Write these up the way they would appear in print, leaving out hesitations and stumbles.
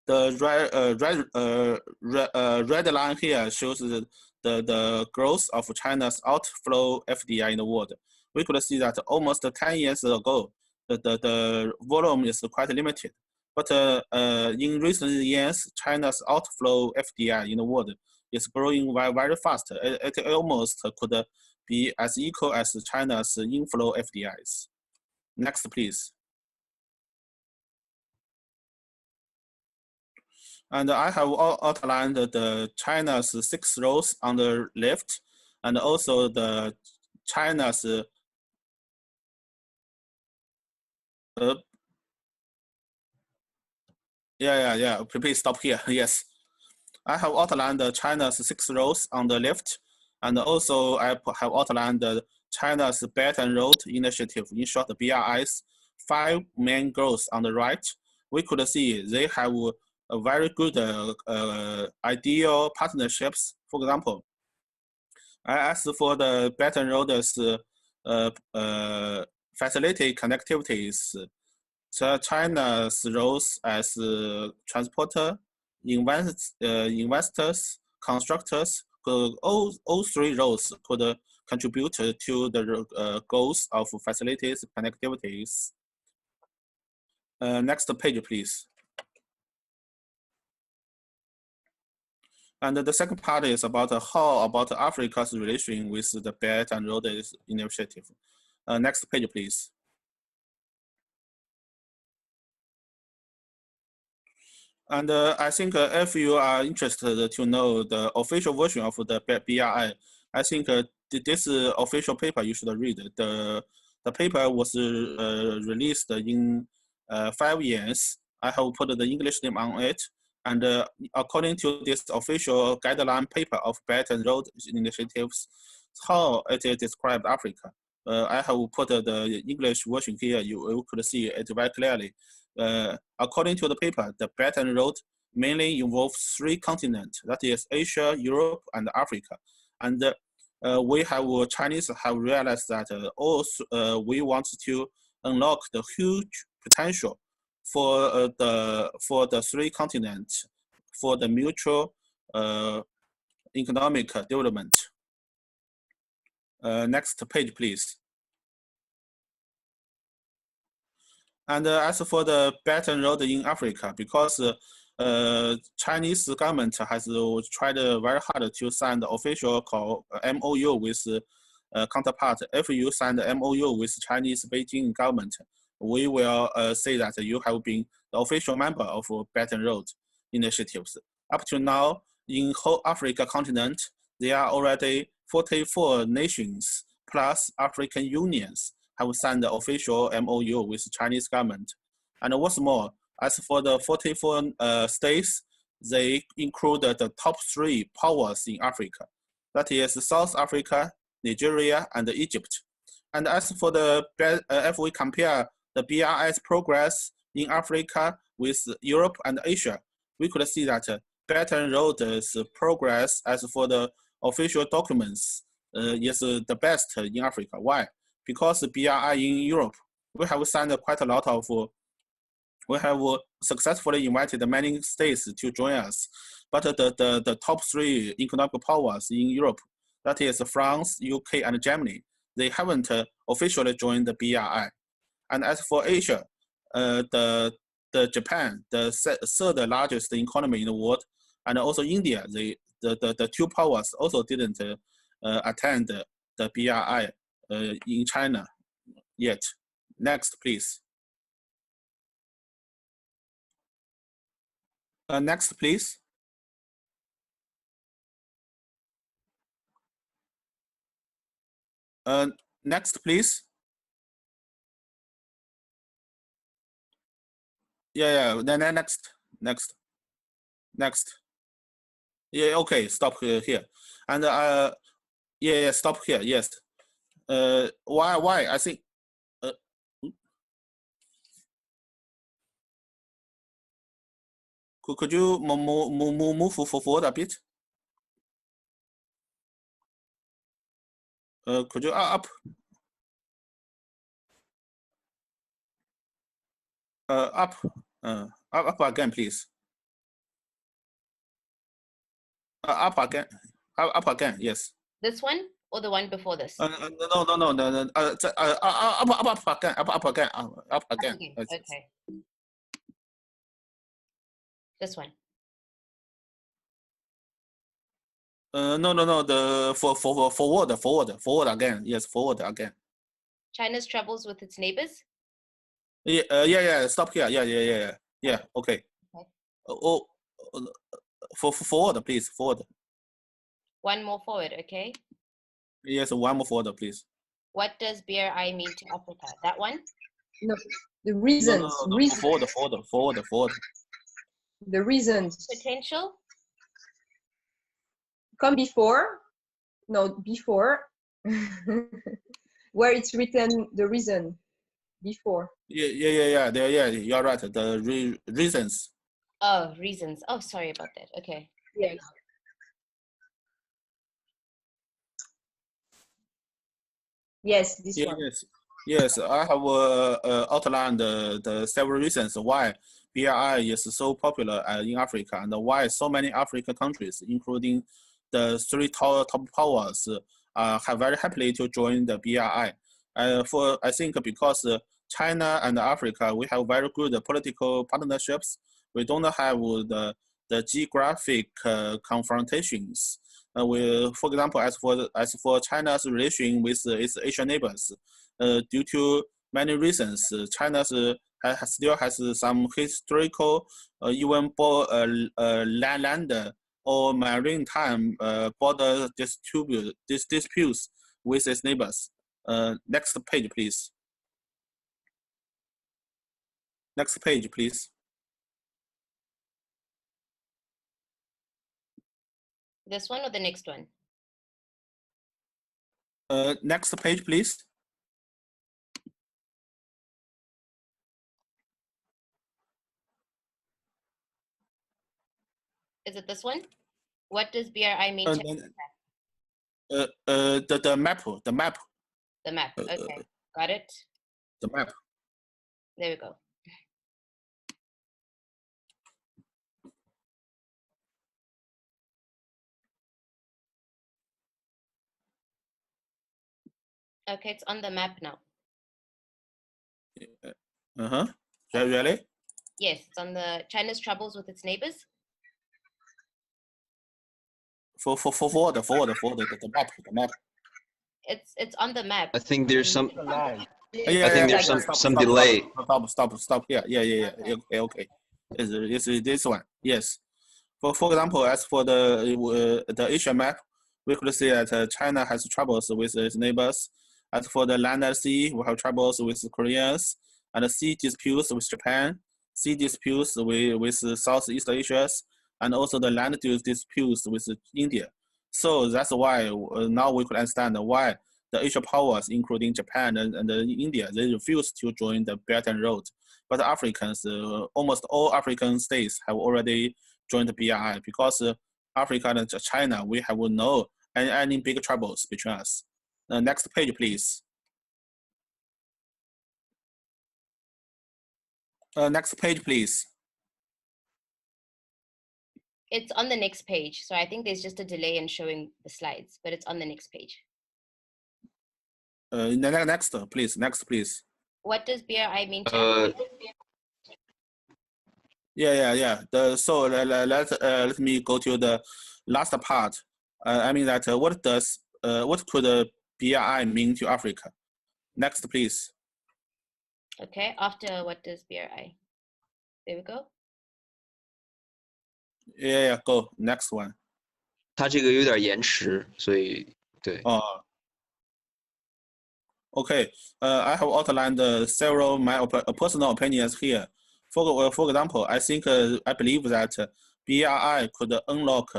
The red line here shows the growth of China's outflow FDI in the world. We could see that almost 10 years ago, the volume is quite limited. But in recent years, China's outflow FDI in the world is growing very, very fast. It almost could be as equal as China's inflow FDIs. Next, please. And I have outlined the China's 6 roles on the left, and also the China's please stop here. Yes, I have outlined China's 6 roles on the left, and also I have outlined China's Belt and Road Initiative, in short, BRI's 5 main goals on the right. We could see they have a very good ideal partnerships. For example, I asked for the Belt and Road's facilitate connectivities. So China's roles as transporter, investors, constructors, all 3 roles could contribute to the goals of facilities connectivities. Next page, please. And the second part is about how about Africa's relation with the Belt and Road Initiative. Next page, please. And I think if you are interested to know the official version of the BRI, I think this official paper you should read. The paper was released in 5 years. I have put the English name on it. And according to this official guideline paper of Belt and Road Initiatives, how it described Africa. I have put the English version here. You could see it very clearly. According to the paper, the Belt and Road mainly involves 3 continents, that is Asia, Europe, and Africa. And Chinese have realized that we want to unlock the huge potential for the 3 continents for the mutual economic development. Next page, please. And as for the Belt and Road in Africa, because Chinese government has tried very hard to sign the official MOU with counterpart. If you sign the MOU with Chinese Beijing government, we will say that you have been the official member of Belt and Road initiatives. Up to now, in whole Africa continent, there are already 44 nations plus African unions have signed the official MOU with Chinese government. And what's more, as for the 44 states, they include the top 3 powers in Africa. That is South Africa, Nigeria, and Egypt. And as for the, if we compare the BRI's progress in Africa with Europe and Asia, we could see that Belt and Road's progress as for the official documents is the best in Africa. Why? Because the BRI in Europe, we have signed quite a lot of, we have successfully invited many states to join us. But the top 3 economic powers in Europe, that is France, UK, and Germany, they haven't officially joined the BRI. And as for Asia, the Japan, the 3rd largest economy in the world, and also India, the 2 powers also didn't attend the BRI in China yet. Next, please. Next, please. Next, please. Next. Yeah, okay, stop here. And stop here, yes. Why? I think, could you move forward a bit? Could you up? Up. Up again, please. Up again. Up again. Yes. This one or the one before this? No. Up again. Up again. Up again. Okay. This one. No. The forward again. Yes, forward again. China's troubles with its neighbors. Yeah. Stop here. Yeah. Okay. Forward, please. Forward. One more forward. Okay. Yes, one more forward, please. What does BRI mean to Africa? That one? No, the reasons. No. Forward. The reasons. Potential? Come before. No, before. Where it's written the reason before. Yeah. You're right. The reasons. Oh, reasons. Oh, sorry about that. Okay. Yes. Yes, this one. Yes. I have outlined the several reasons why BRI is so popular in Africa and why so many African countries, including the three top powers, have very happily to join the BRI. I think because China and Africa, we have very good political partnerships. We don't have the geographic confrontations. For example, as for China's relation with its Asian neighbors, due to many reasons, China still has some historical, even land or maritime border disputes with its neighbors. Next page, please. Next page, please. This one or the next one? Next page, please. Is it this one? What does BRI mean to Africa? The map. The map. Okay, got it. The map. There we go. Okay, it's on the map now. Really? Yes, it's on the China's troubles with its neighbors. Forward, the map. It's on the map. I think there's some. I think there's some delay. Stop here. Yeah. Okay. It's this one. Yes. For example, as for the Asian map, we could see that China has troubles with its neighbors. As for the land and sea, we have troubles with the Koreans, and sea disputes with Japan, sea disputes with Southeast Asia, and also the land disputes with India. So that's why now we could understand why the Asian powers, including Japan and India, they refuse to join the Belt and Road. But Africans, almost all African states have already joined the BRI because Africa and China, we have no any big troubles between us. Next page, please. Next page, please. It's on the next page. So I think there's just a delay in showing the slides, but it's on the next page. Next, please. Next, please. What does BRI mean to Africa? Yeah. So let me go to the last part. I mean that what could BRI mean to Africa? Next, please. Okay. After what does BRI? There we go. Yeah. Go next one. 它这个有点延迟，所以对。Okay. I have outlined several my personal opinions here. For example, I believe that BRI could unlock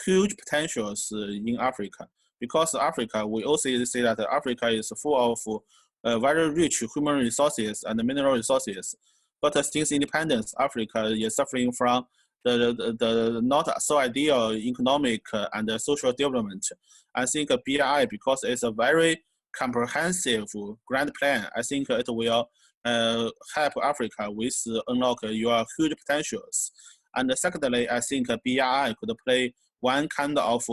huge potentials in Africa because Africa, we also say that Africa is full of very rich human resources and mineral resources. But since independence, Africa is suffering from the not so ideal economic and social development. I think BRI, because it's a very comprehensive grand plan, I think it will help Africa with unlock your huge potentials. And secondly, I think BRI could play one kind of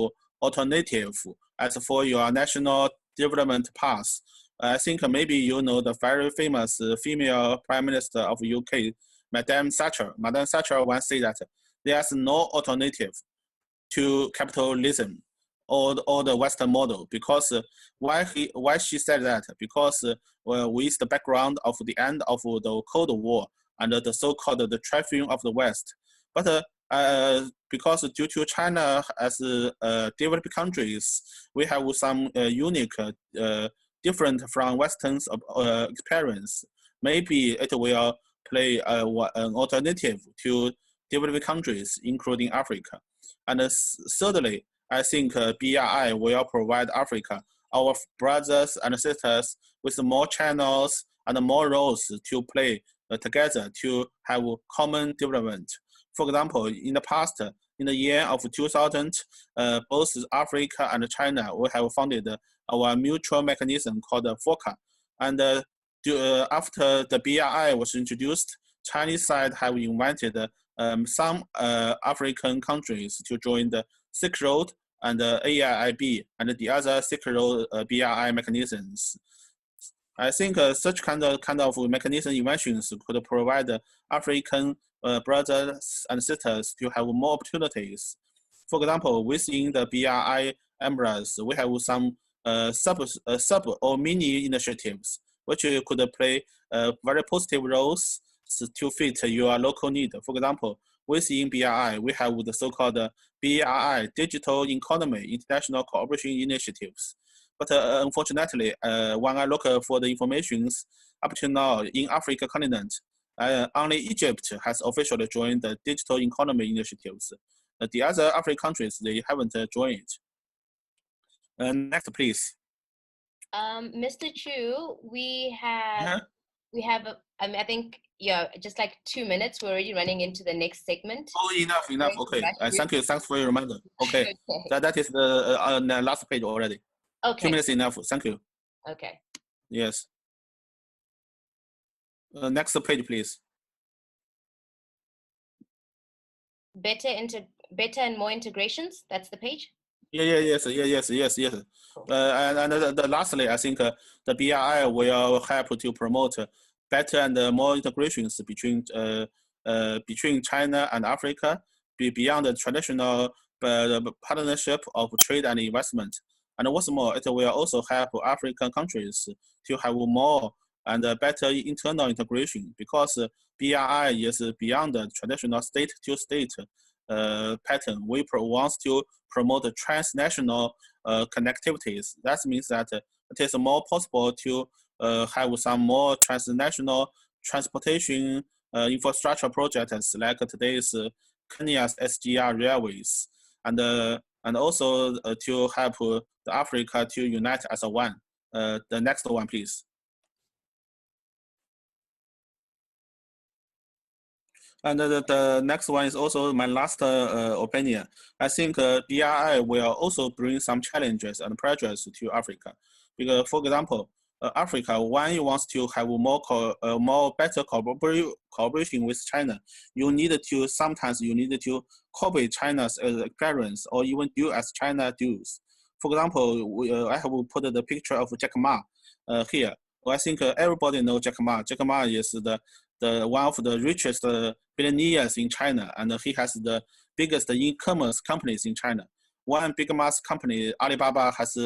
alternative as for your national development path. I think maybe you know the very famous female Prime Minister of UK, Madame Thatcher. Madame Thatcher once said that there's no alternative to capitalism or the Western model. Because why she said that? Because with the background of the end of the Cold War and the so-called the trafficking of the West, but because due to China as developed countries, we have some unique, different from Western's experience. Maybe it will play an alternative to developed countries, including Africa. And thirdly, I think BRI will provide Africa, our brothers and sisters, with more channels and more roles to play together to have common development. For example, in the past, in the year of 2000, both Africa and China will have founded our mutual mechanism called FOCA. And after the BRI was introduced, Chinese side have invited some African countries to join the Silk Road and AIIB and the other Silk Road BRI mechanisms. I think such kind of mechanism inventions could provide African brothers and sisters to have more opportunities. For example, within the BRI umbrellas, we have some sub or mini initiatives which could play very positive roles to fit your local need. For example, within BRI, we have the so-called BRI Digital Economy International Cooperation Initiatives. But unfortunately, when I look for the information up to now in Africa continent, only Egypt has officially joined the digital economy initiatives. The other African countries, they haven't joined. Next, please. Mr. Chu, we have, I think, yeah, just like 2 minutes. We're already running into the next segment. Oh, enough. Okay. Thank you. Thanks for your reminder. Okay. Okay. That is the last page already. Okay. 2 minutes enough. Thank you. Okay. Yes. Next page, please. Better and more integrations. That's the page. Yes. Cool. And lastly, I think the BRI will help to promote better and more integrations between China and Africa, beyond the traditional partnership of trade and investment. And what's more, it will also help African countries to have more and better internal integration, because BRI is beyond the traditional state-to-state pattern. We want to promote transnational connectivities. That means that it is more possible to have some more transnational transportation infrastructure projects like today's Kenya's SGR railways, and also to help the Africa to unite as a one. The next one, please. And the next one is also my last opinion. I think BRI will also bring some challenges and pressures to Africa. Because, for example, Africa, when you want to have more better cooperation with China, sometimes you need to copy China's experience or even do as China does. For example, I have put the picture of Jack Ma here. I think everybody knows Jack Ma. Jack Ma is one of the richest billionaires in China, and he has the biggest e-commerce companies in China. One big mass company, Alibaba, has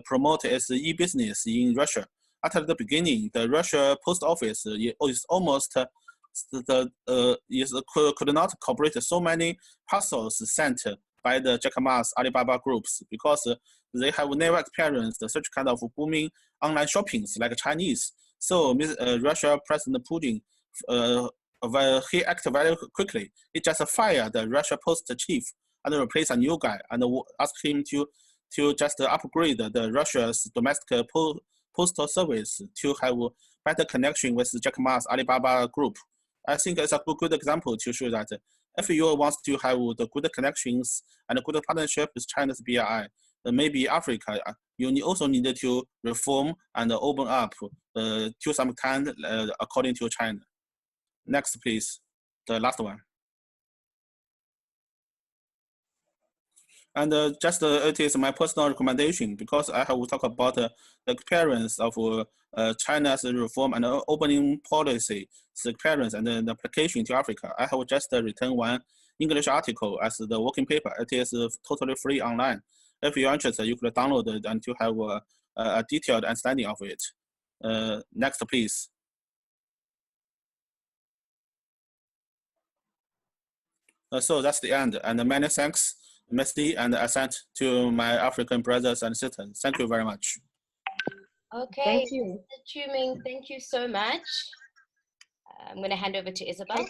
promoted its e-business in Russia. At the beginning, the Russia post office is almost could not cooperate so many parcels sent by the Jack Ma's Alibaba groups, because they have never experienced such kind of booming online shoppings like Chinese. So Russia President Putin, he acted very quickly. He just fired the Russia post chief and replaced a new guy and asked him to just upgrade the Russia's domestic postal service to have better connection with Jack Ma's Alibaba group. I think it's a good example to show that if you want to have the good connections and a good partnership with China's BRI, then maybe Africa, you also need to reform and open up to some kind according to China. Next, please, the last one. And it is my personal recommendation because I have talked about the experience of China's reform and opening policy, the experience and the application to Africa. I have just written one English article as the working paper. It is totally free online. If you're interested, you could download it and to have a detailed understanding of it. Next, please. So that's the end, and many thanks, Misty, and assent to my African brothers and sisters. Thank you very much. Okay, Thank you. Mr. Ming, thank you so much. I'm going to hand over to Isabel.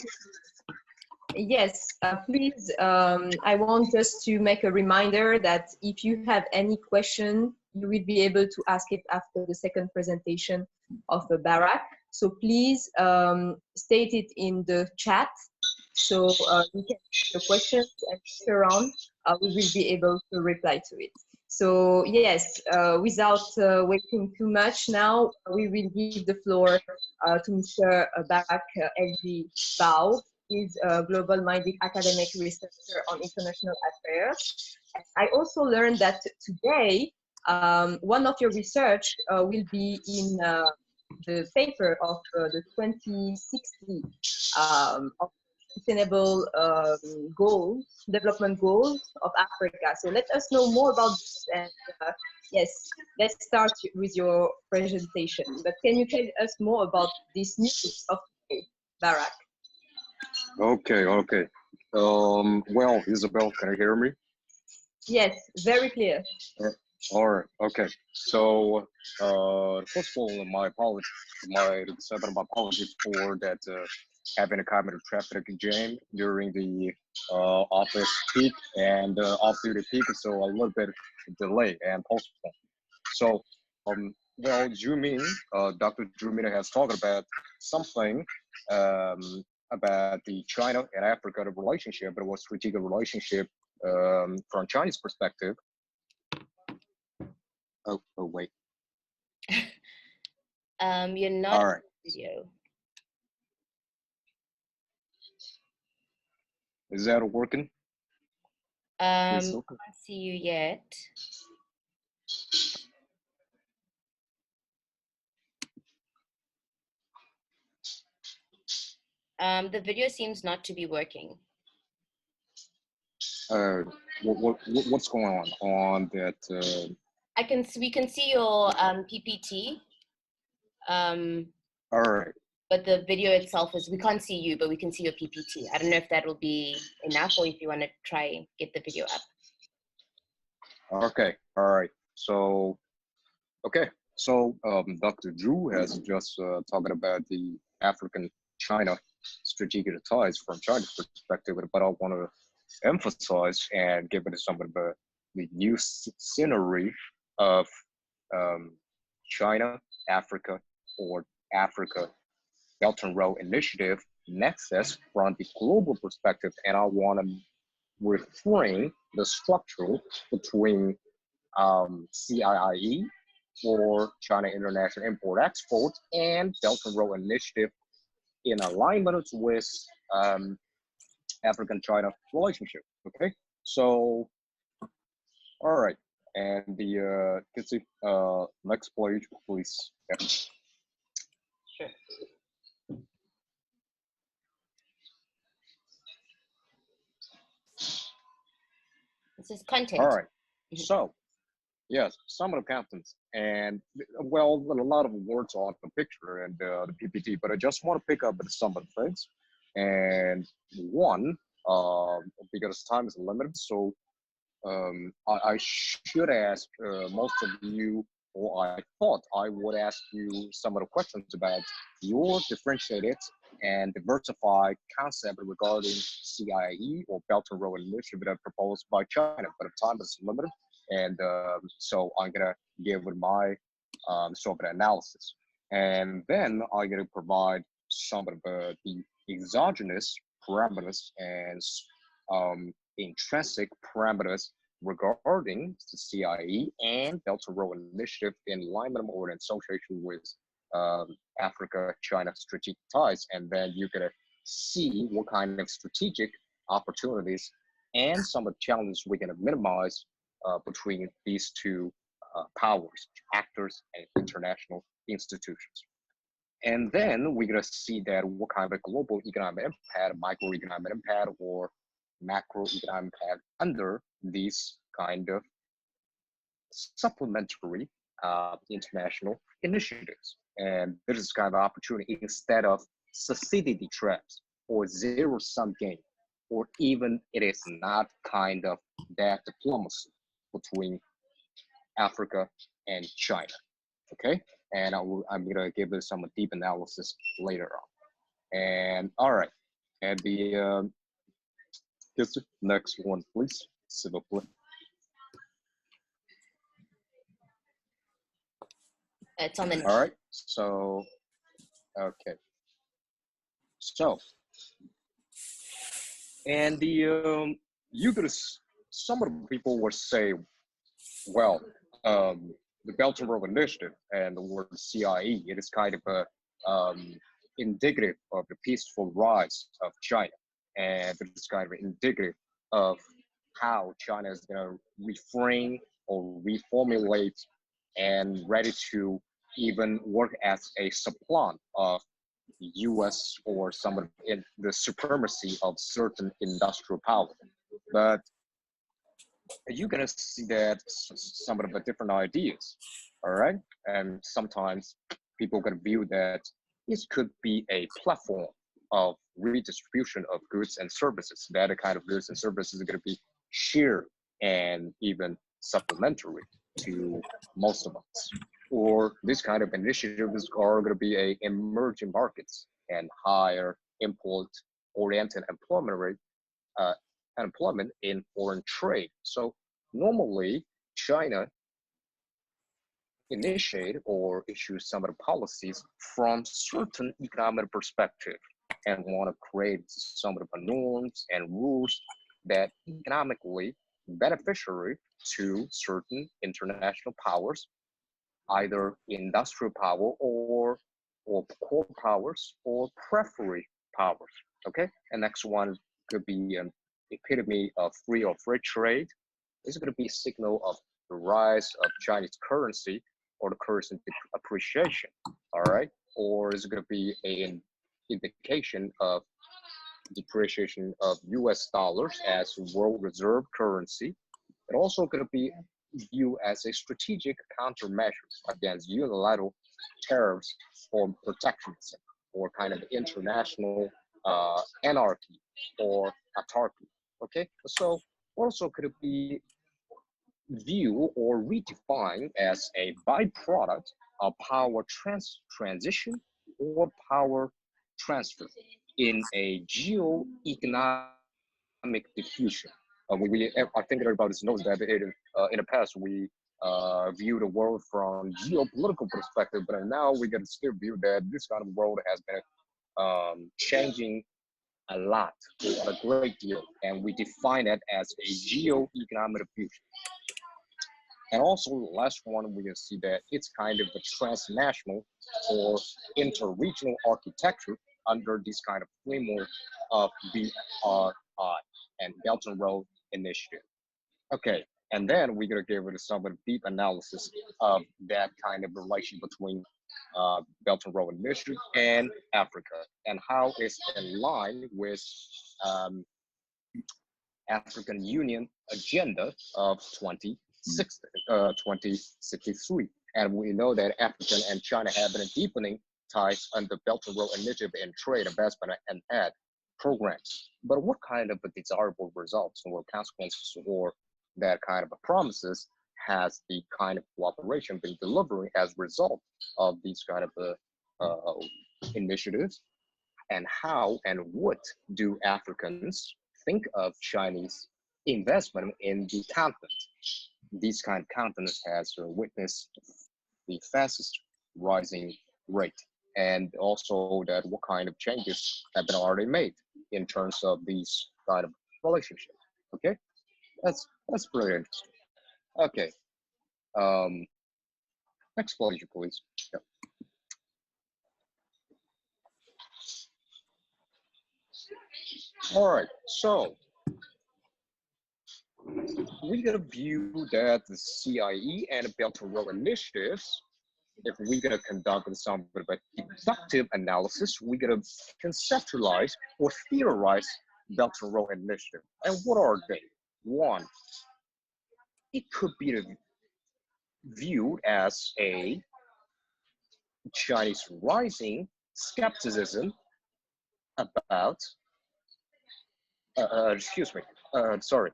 Yes, please, I want just to make a reminder that if you have any question, you will be able to ask it after the second presentation of the Barak. So please state it in the chat. So you can ask your questions and later on we will be able to reply to it. So yes, without waiting too much now, we will give the floor to Mr. Barak L.G. Bao. He's a global-minded academic researcher on international affairs. I also learned that today, one of your research will be in the paper of the 2060 of sustainable goals, development goals of Africa. So let us know more about this. And yes, let's start with your presentation. But can you tell us more about this news of today, Barak? Okay. Well, Isabel, can you hear me? Yes, very clear. All right. Okay. So, first of all, my apologies for that having a cognitive traffic jam during the office peak and off-duty peak, so a little bit delay and postpone. So, well, Dr. Zhu Min has talked about something about the China and Africa relationship, but it was strategic relationship from Chinese perspective. Oh wait. You're not All on right. video. Is that working? I can't see you yet. The video seems not to be working. What's going on that? We can see your PPT. All right. But the video itself we can't see you, but we can see your PPT. I don't know if that will be enough or if you want to try get the video up. Okay. All right. So, okay. So, Dr. Zhu has just talking about the African-China strategic ties from China's perspective, but I want to emphasize and give it some of the new scenery of China, Africa, or Africa Belt and Road Initiative nexus from the global perspective, and I want to reframe the structure between CIIE or China International Import Export and Belt and Road Initiative in alignment with African-China relationship. Okay, so all right, and the next page, please. Yeah. Sure. This is content. All right. So, yes, some of the contents, and well, a lot of words on the picture and the PPT, but I just want to pick up at some of the things. And one, because time is limited, so I should ask most of you, or I thought I would ask you some of the questions about your differentiated and diversified concept regarding CIIE or Belt and Road Initiative proposed by China, but the time is limited, and so I'm gonna give my sort of analysis, and then I'm gonna provide some of the exogenous parameters and intrinsic parameters regarding the CIE and belt-and-road initiative in alignment or in association with Africa-China strategic ties. And then you're going to see what kind of strategic opportunities and some of the challenges we're going to minimize between these two powers, actors, and international institutions. And then we're going to see that what kind of global economic impact, microeconomic impact, or macroeconomic impact under these kind of supplementary international initiatives. And this is kind of opportunity instead of subsidy traps or zero-sum game, or even it is not kind of that diplomacy between Africa and China. Okay, and I'm gonna give this some deep analysis later on. And all right, and the next one, please. S'il vous plaît. It's on the. All right. So, okay. So, and the you could some of the people would say, well, the Belt and Road Initiative and the word CIE, it is kind of a indicative of the peaceful rise of China, and it is kind of indicative of how China is going to reframe or reformulate and ready to even work as a supplant of U.S. or some of the supremacy of certain industrial power. But you're gonna see that some of the different ideas, all right? And sometimes people are gonna view that this could be a platform of redistribution of goods and services. That kind of goods and services are gonna be shared and even supplementary to most of us. Or this kind of initiatives are gonna be a emerging markets and higher import-oriented employment rate, employment in foreign trade. So normally China initiate or issue some of the policies from certain economic perspective and want to create some of the norms and rules that economically beneficial to certain international powers, either industrial power or core powers or periphery powers. Okay, and next one could be an epitome of free or free trade. This is going to be a signal of the rise of Chinese currency or the currency appreciation, all right? Or is it going to be an indication of depreciation of US dollars as world reserve currency? It also going to be viewed as a strategic countermeasure against unilateral tariffs or protectionism or kind of international anarchy or autarky. Okay, so also could it be viewed or redefined as a byproduct of power transition or power transfer in a geo-economic diffusion. I think everybody knows that in the past we view the world from geopolitical perspective, but now we can still view that this kind of world has been changing a lot, a great deal, and we define it as a geo-economic diffusion. And also, the last one, we can see that it's kind of a transnational or interregional architecture under this kind of framework of BRI and Belt and Road Initiative. Okay, and then we're gonna give it some of the deep analysis of that kind of relation between Belt and Road Initiative and Africa, and how it's in line with African Union agenda of 2063. And we know that Africa and China have been deepening ties under Belt and Road Initiative in trade, investment, and aid programs. But what kind of desirable results or consequences or that kind of promises has the kind of cooperation been delivering as a result of these kind of initiatives? And how and what do Africans think of Chinese investment in the continent? These kind of continents has witnessed the fastest rising rate, and also that what kind of changes have been already made. in terms of these kind of relationships. Okay, that's pretty interesting. Okay, next slide, please. Yep. All right, so we got to view that the CIE and Belt and Road initiatives, if we're going to conduct some deductive analysis, we're going to conceptualize or theorize Belt and Road initiative. And what are they? One, it could be viewed as a Chinese rising skepticism about, sorry.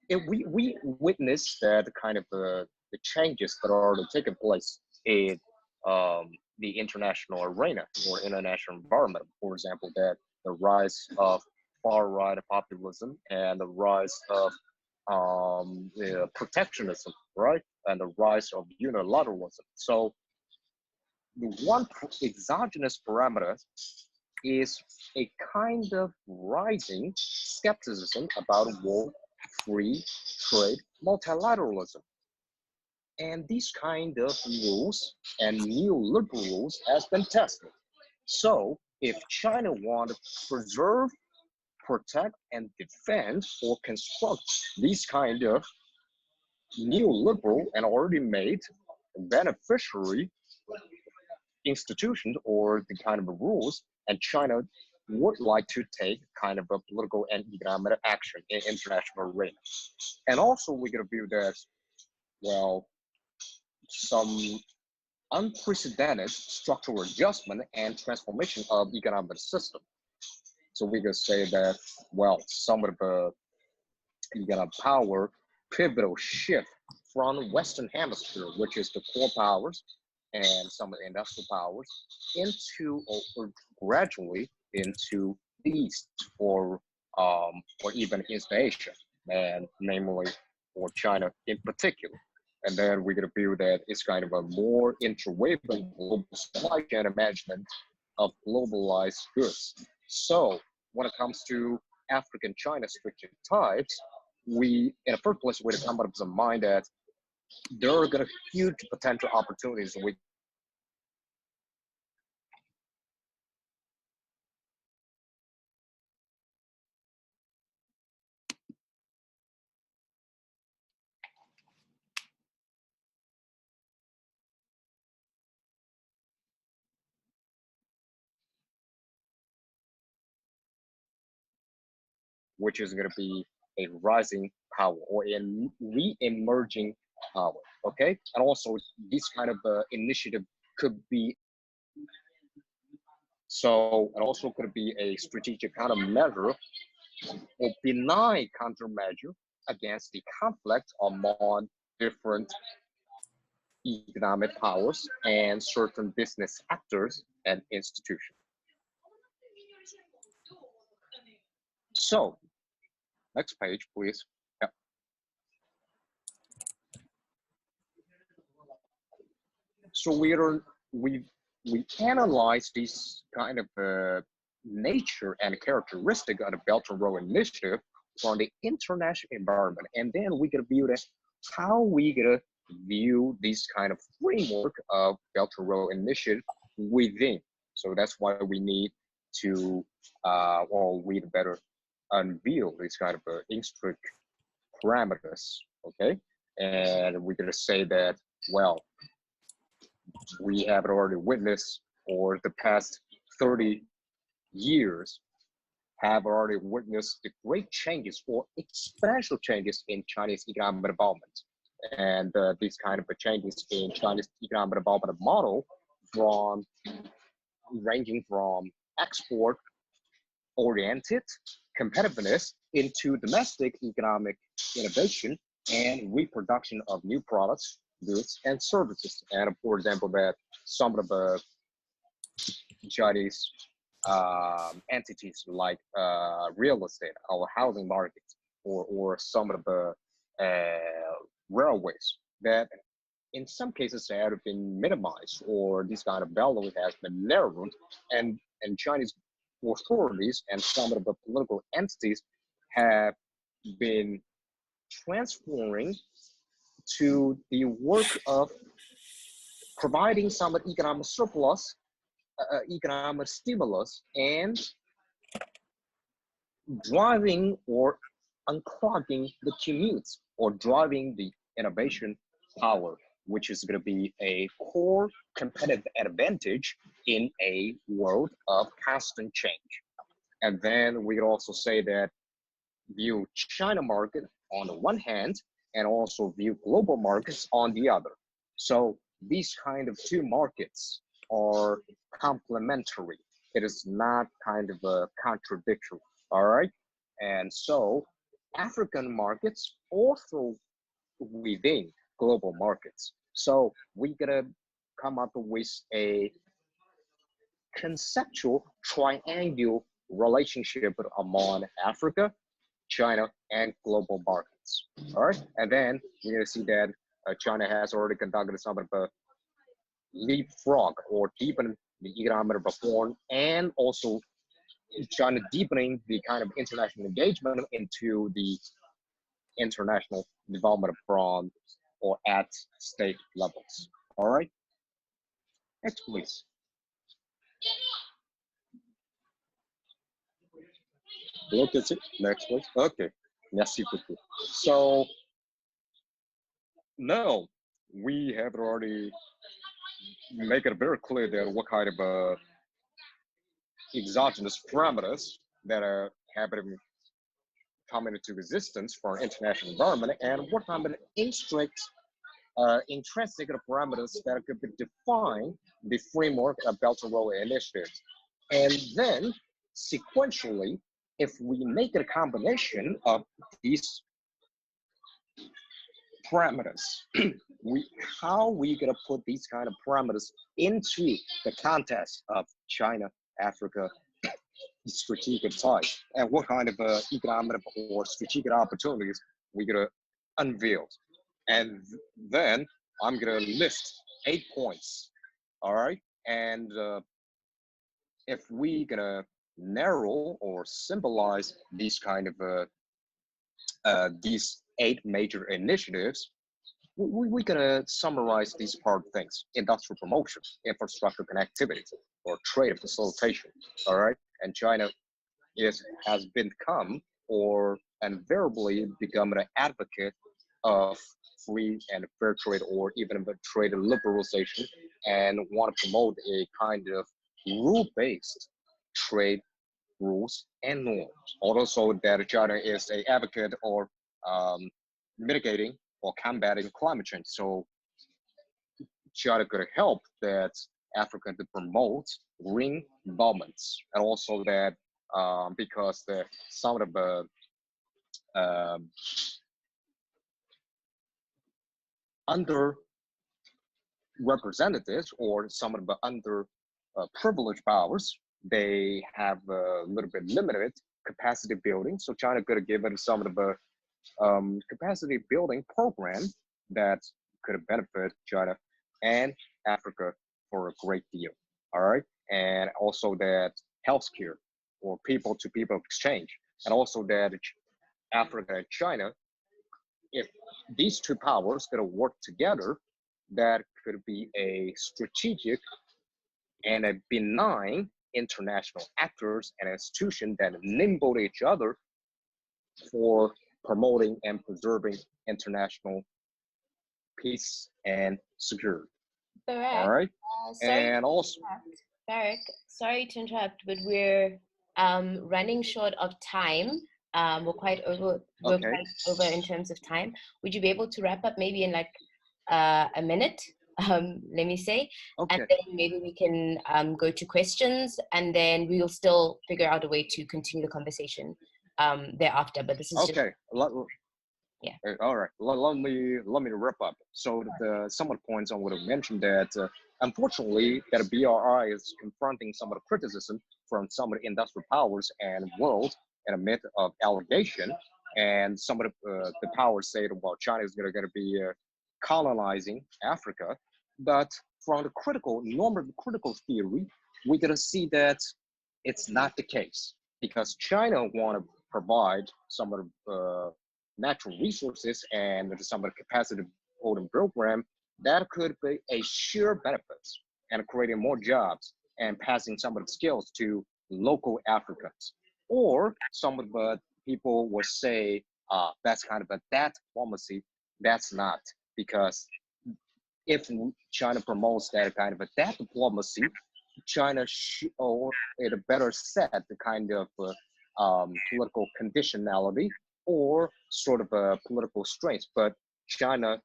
If we witness that kind of the changes that are taking place in the international arena or international environment. For example, that the rise of far-right populism and the rise of protectionism, right? And the rise of unilateralism. So the one exogenous parameter is a kind of rising skepticism about world free trade multilateralism. And these kind of rules and neoliberal rules has been tested. So if China wants to preserve, protect, and defend or construct these kind of neoliberal and already made beneficiary institutions or the kind of rules, and China would like to take kind of a political and economic action in international arena. And also we're going to view that, well, some unprecedented structural adjustment and transformation of economic system. So we can say that, well, some of the economic power pivotal shift from Western Hemisphere, which is the core powers and some of the industrial powers, into or gradually into the East or even East Asia, and namely for China in particular. And then we're going to view that it's kind of a more interwoven global supply chain management of globalized goods. So when it comes to African China switching types, we, in the first place, we come up with a mind that there are going to be huge potential opportunities with which is going to be a rising power or a re-emerging power, okay? And also this kind of initiative could be, so it also could be a strategic countermeasure or benign countermeasure against the conflict among different economic powers and certain business actors and institutions. So, next page, please. Yeah. So we analyze this kind of nature and characteristic of the Belt and Road Initiative from the international environment, and then we can view that how we gonna view this kind of framework of Belt and Road Initiative within. So that's why we need to, or we better unveil these kind of intricate parameters, okay? And we're gonna say that, well, we have already witnessed for the past 30 years, have already witnessed the great changes or exponential changes in Chinese economic development. And these kind of changes in Chinese economic development model from ranging from export oriented competitiveness into domestic economic innovation and reproduction of new products, goods, and services. And for example, that some of the Chinese entities like real estate or housing market or some of the railways that in some cases have been minimized or this kind of value has been narrowed, and Chinese authorities and some of the political entities have been transforming to the work of providing some economic surplus, economic stimulus, and driving or unclogging the commutes or driving the innovation power, which is going to be a core competitive advantage in a world of constant change. And then we could also say that view China market on the one hand and also view global markets on the other. So these kind of two markets are complementary. It is not kind of a contradiction, all right? And so African markets also within global markets. So we're gonna come up with a conceptual triangle relationship among Africa, China, and global markets. All right, and then you're gonna see that China has already conducted some of the leapfrog or deepen the economic reform, and also China deepening the kind of international engagement into the international development from or at state levels. All right, next please. Look at it. Next please. Okay, merci beaucoup. So now we have already make it very clear that what kind of exogenous parameters that are happening coming into existence for international environment, and what kind of intrinsic parameters that could define the framework of belt-and-road initiative. And then sequentially, if we make a combination of these parameters, how we gonna put these kind of parameters into the context of China, Africa, strategic ties, and what kind of economic or strategic opportunities we're gonna unveil. And then I'm gonna list 8 points, all right? And if we gonna narrow or symbolize these kind of these 8 major initiatives, we're gonna summarize these part things: industrial promotion, infrastructure connectivity, or trade facilitation, all right? And China has become or invariably become an advocate of free and fair trade, or even trade liberalization, and want to promote a kind of rule-based trade rules and norms. Also that China is an advocate or mitigating or combating climate change. So China could help that Africa to promote green developments, and also that because some of the underrepresented or some of the underprivileged powers, they have a little bit limited capacity building. So China could have given some of the capacity building program that could have benefited China and Africa for a great deal. All right, and also that healthcare or people-to-people exchange, and also that Africa and China, if these two powers could work together, that could be a strategic and a benign international actors and institutions that enable each other for promoting and preserving international peace and security. Correct. All right, and also, Barrick, sorry to interrupt, but we're running short of time. We're quite over. We're okay. quite over in terms of time. Would you be able to wrap up maybe in like a minute? Let me say, Okay. and then maybe we can go to questions, and then we will still figure out a way to continue the conversation thereafter. But this is okay. Yeah. All right. Let me wrap up. So some of the points I would have mentioned that unfortunately that BRI is confronting some of the criticism from some of the industrial powers and world in a mid of allegation, and some of the powers say that, well, China is going to be colonizing Africa, but from the normative critical theory, we're going to see that it's not the case, because China want to provide some of natural resources and some of the capacity building program that could be a sheer benefits and creating more jobs and passing some of the skills to local Africans. Or some of the people will say, that's kind of a that diplomacy. That's not, because if China promotes that kind of a that diplomacy, China or it better set the kind of political conditionality or sort of a political strength. But China,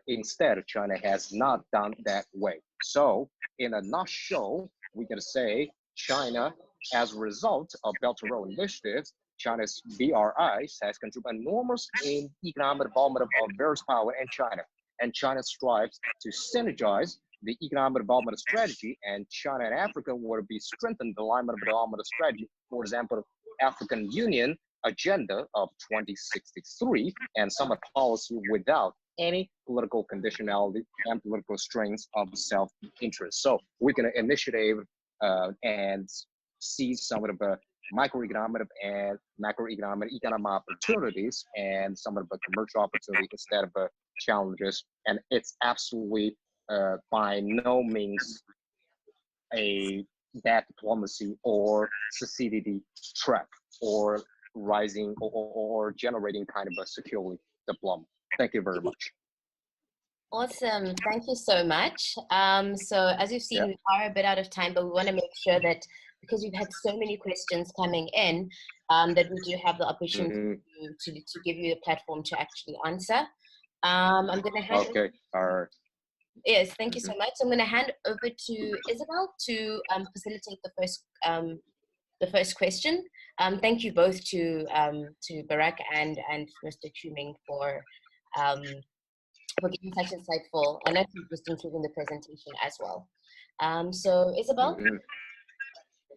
instead, China has not done that way. So in a nutshell, we can say China, as a result of Belt and Road initiatives, China's BRI has contributed enormous in economic development of various power in China. And China strives to synergize the economic development strategy, and China and Africa will be strengthened the alignment of development strategy. For example, African Union agenda of 2063 and some policy without any political conditionality and political strengths of self-interest. So we can initiate and seize some of the microeconomic and macroeconomic economic opportunities and some of the commercial opportunities instead of challenges. And it's absolutely by no means a bad diplomacy or secedity trap or rising or generating kind of a security diploma. Thank you very much. Awesome. Thank you so much. So as you've seen, we are a bit out of time, but we want to make sure that because we've had so many questions coming in, that we do have the opportunity to give you a platform to actually answer. I'm going to hand Okay, all right. Yes, thank you so much. So I'm going to hand over to Isabel to facilitate the first question. Thank you both to Barack and Mr. Ming for giving such insightful and just including the presentation as well. So Isabel?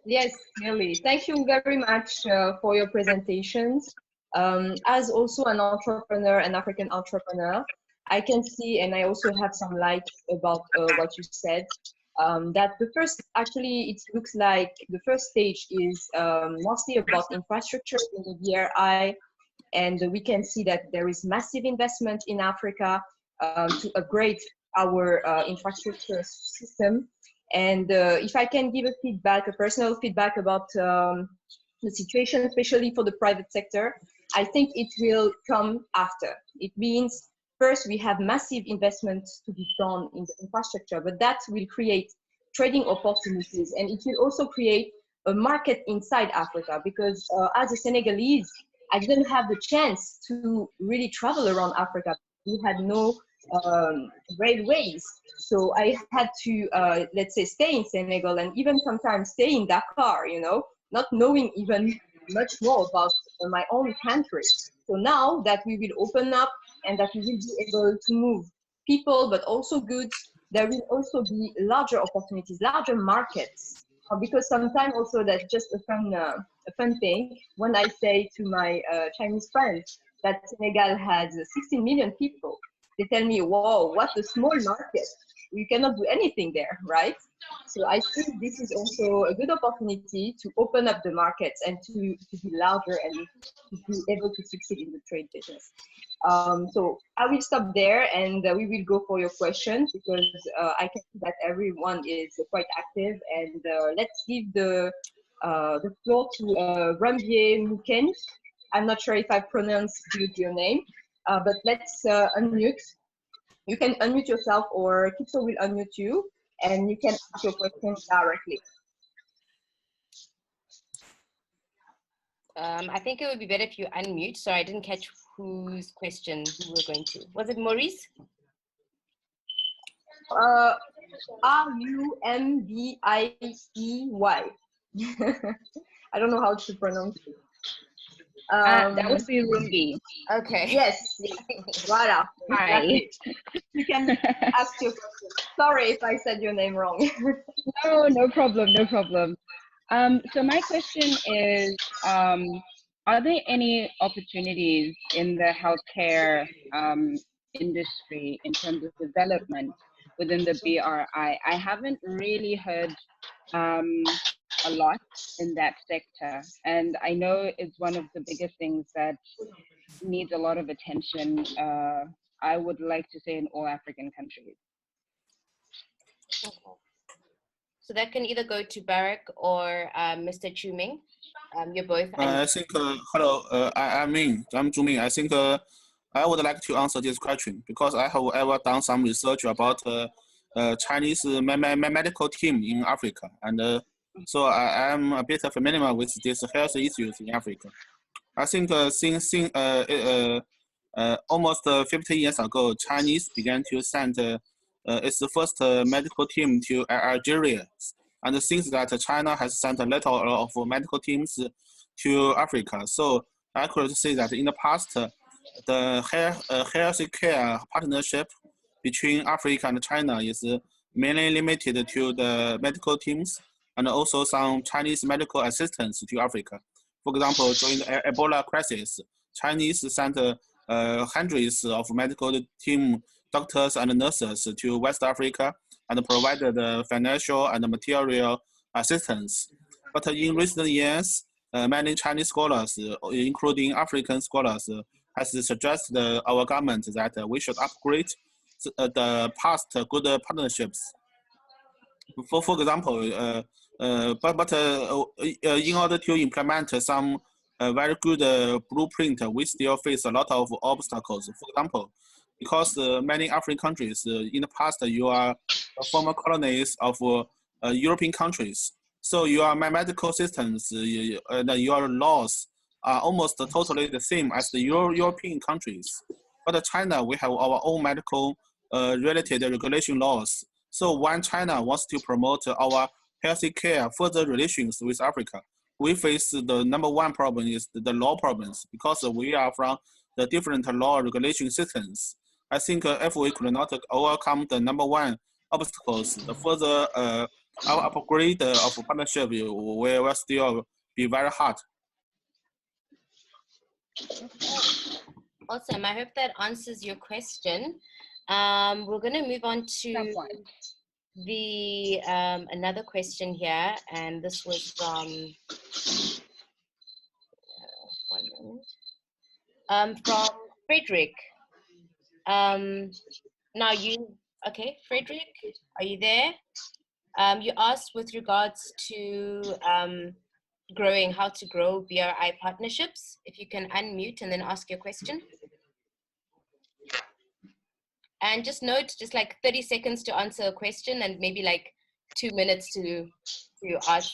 Yes, clearly. Thank you very much for your presentations. As also an entrepreneur, an African entrepreneur, I can see, and I also have some light about what you said, that the first, actually, it looks like the first stage is mostly about infrastructure in the BRI, and we can see that there is massive investment in Africa to upgrade our infrastructure system. And if I can give a feedback, a personal feedback about the situation, especially for the private sector, I think it will come after. It means first we have massive investments to be done in the infrastructure, but that will create trading opportunities, and it will also create a market inside Africa, because as a Senegalese, I didn't have the chance to really travel around Africa. We had no railways, so I had to let's say stay in Senegal and even sometimes stay in Dakar, you know, not knowing even much more about my own country. So now that we will open up and that we will be able to move people but also goods, there will also be larger opportunities, larger markets, because sometimes also that's just a fun thing. When I say to my Chinese friends that Senegal has 16 million people, they tell me, whoa, what a small market. You cannot do anything there, right? So I think this is also a good opportunity to open up the markets and to be larger and to be able to succeed in the trade business. So I will stop there, and we will go for your questions, because I can see that everyone is quite active. And let's give the floor to Rambier Muken. I'm not sure if I pronounced your name, but let's unmute. You can unmute yourself, or Kitso will unmute you, and you can ask your question directly. I think it would be better if you unmute. So I didn't catch whose question we were going to. Was it Maurice? Rumbiey. I don't know how to pronounce it. That would be Rumbi. Okay. Yes. Voilà. Hi. You can ask your question. Sorry if I said your name wrong. No, no problem, no problem. So my question is, are there any opportunities in the healthcare industry in terms of development within the BRI? I haven't really heard a lot in that sector. And I know it's one of the biggest things that needs a lot of attention, I would like to say in all African countries. Okay. So that can either go to Barack or Mr. Chu Ming. You're both. I think, hello, I'm Ming. I'm Zhu Ming. I think I would like to answer this question because I have ever done some research about Chinese medical team in Africa. And so I am a bit familiar with these health issues in Africa. I think since almost 50 years ago, Chinese began to send its first medical team to Algeria. And since that, China has sent a lot of medical teams to Africa. So I could say that in the past, the health care partnership between Africa and China is mainly limited to the medical teams and also some Chinese medical assistance to Africa. For example, during the Ebola crisis, Chinese sent hundreds of medical team doctors and nurses to West Africa and provided financial and material assistance. But in recent years, many Chinese scholars, including African scholars, has suggested our government that we should upgrade the past good partnerships. For example, in order to implement some very good blueprint, we still face a lot of obstacles. For example, because many African countries in the past, you are former colonies of European countries. So your medical systems and your laws are almost totally the same as the European countries. But China, we have our own medical related regulation laws. So when China wants to promote our healthy care further relations with Africa, we face the number one problem is the law problems because we are from the different law regulation systems. I think if we could not overcome the number one obstacles, the further our upgrade of partnership will still be very hard. Awesome. I hope that answers your question. We're going to move on to the another question here, and this was from one moment. From Frederick. Now okay, Frederick, are you there? You asked with regards to how to grow BRI partnerships. If you can unmute and then ask your question. And just note, just like 30 seconds to answer a question and maybe like 2 minutes to ask,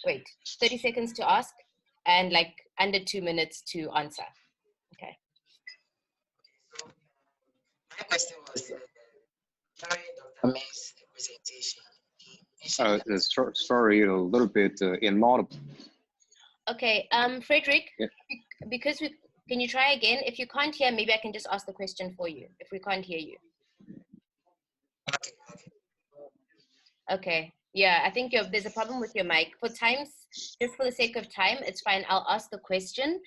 30 seconds to ask and like under 2 minutes to answer. Okay. My question was, sorry, Dr. Ming's presentation. Sorry, a little bit inaudible. Okay, Frederick, yeah. Because can you try again? If you can't hear, maybe I can just ask the question for you, if we can't hear you. Okay, yeah, I think there's a problem with your mic. For times, just for the sake of time, it's fine, I'll ask the question.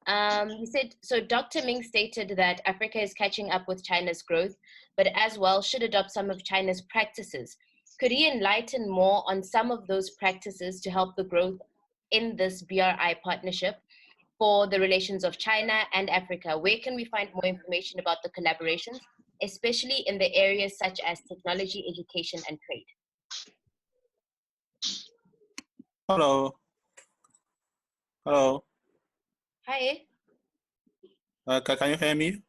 You said, so Dr. Ming stated that Africa is catching up with China's growth, but as well should adopt some of China's practices. Could he enlighten more on some of those practices to help the growth in this BRI partnership for the relations of China and Africa? Where can we find more information about the collaborations, especially in the areas such as technology, education, and trade? Hello. Hello. Hi. Can you hear me?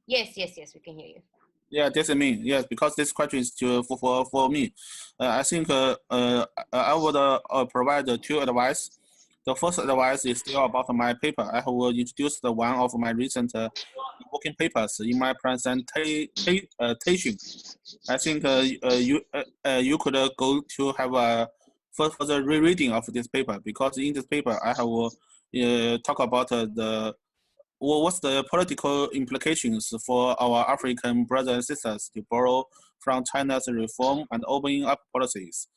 Yes, we can hear you. Yeah, this is me. Yes, because this question is for me. I think I would provide two advice. The first advice is still about my paper. I have introduced one of my recent working papers in my presentation. I think you could go to have a further rereading of this paper, because in this paper I have talk about what's the political implications for our African brothers and sisters to borrow from China's reform and opening up policies.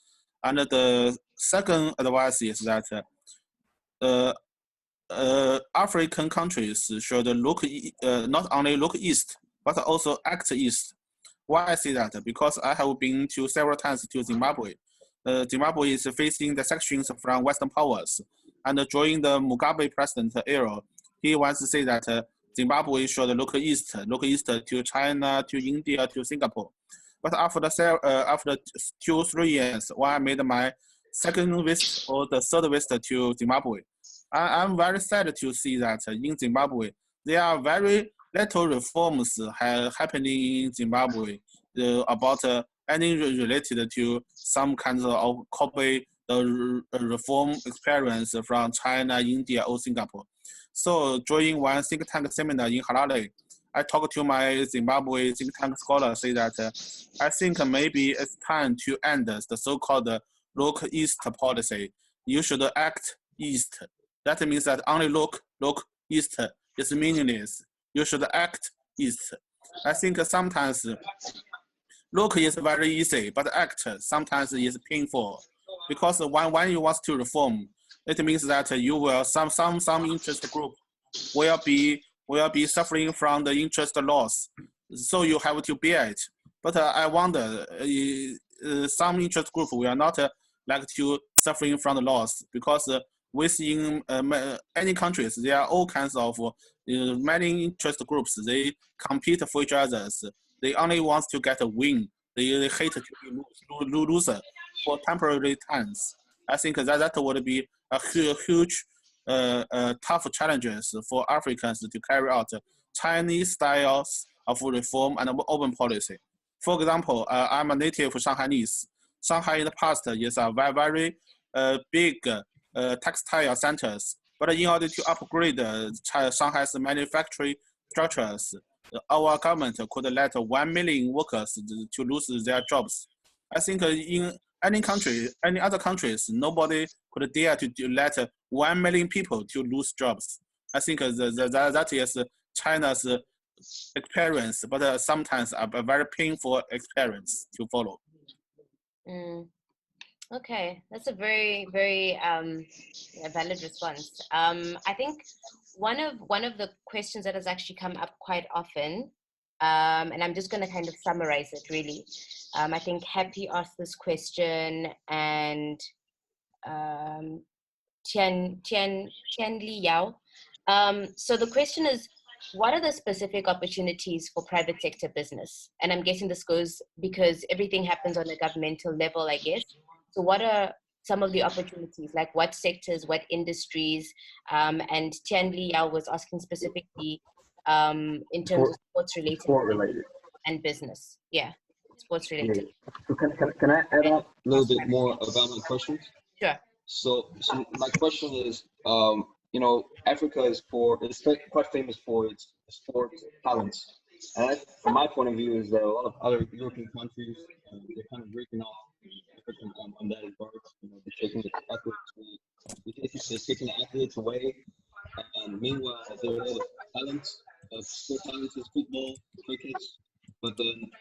And the second advice is that African countries should look not only look east, but also act east. Why I say that? Because I have been to several times to Zimbabwe. Zimbabwe is facing the sanctions from Western powers. And during the Mugabe president era, he once said that Zimbabwe should look east to China, to India, to Singapore. But after 2-3 years, when I made my second visit or the third visit to Zimbabwe, I'm very sad to see that in Zimbabwe, there are very little reforms happening in Zimbabwe about any related to some kinds of copy the reform experience from China, India, or Singapore. So during one think tank seminar in Harare, I talked to my Zimbabwe think tank scholar, say that I think maybe it's time to end the so-called look east policy. You should act east. That means that only look east is meaningless. You should act east. I think sometimes look is very easy, but act sometimes is painful, because when you want to reform, it means that you will some interest group will be suffering from the interest loss, so you have to bear it. But I wonder, some interest group will not like to suffering from the loss, because within any countries there are all kinds of many interest groups. They compete for each other. They only want to get a win. They hate to be loser for temporary times. I think that would be a huge, tough challenges for Africans to carry out Chinese styles of reform and open policy. For example, I'm a native Shanghainese. Shanghai in the past is a very big textile centers, but in order to upgrade Shanghai's manufacturing structures, our government could let 1 million workers to lose their jobs. I think in any country, any other countries, nobody could dare to let 1 million people to lose jobs. I think that is China's experience, but sometimes a very painful experience to follow. Okay, that's a very valid response. I think one of the questions that has actually come up quite often, and I'm just going to kind of summarize it really. I think Happy asked this question, and Tian Li Yao. So the question is, what are the specific opportunities for private sector business? And I'm guessing this goes because everything happens on a governmental level, I guess. So what are some of the opportunities, like what sectors, what industries? And Tian Li Yao was asking specifically in terms of sports related and business. Yeah, sports related. Yeah. So can I add on a little bit more about my questions? Sure. So my question is, you know, Africa is quite famous for its sports talents. And from my point of view, is that a lot of other European countries, they're kind of breaking off Africa on that regard. You know, they're taking the athletes away. And meanwhile, there are a lot of talents, sport talents, football, cricket, but then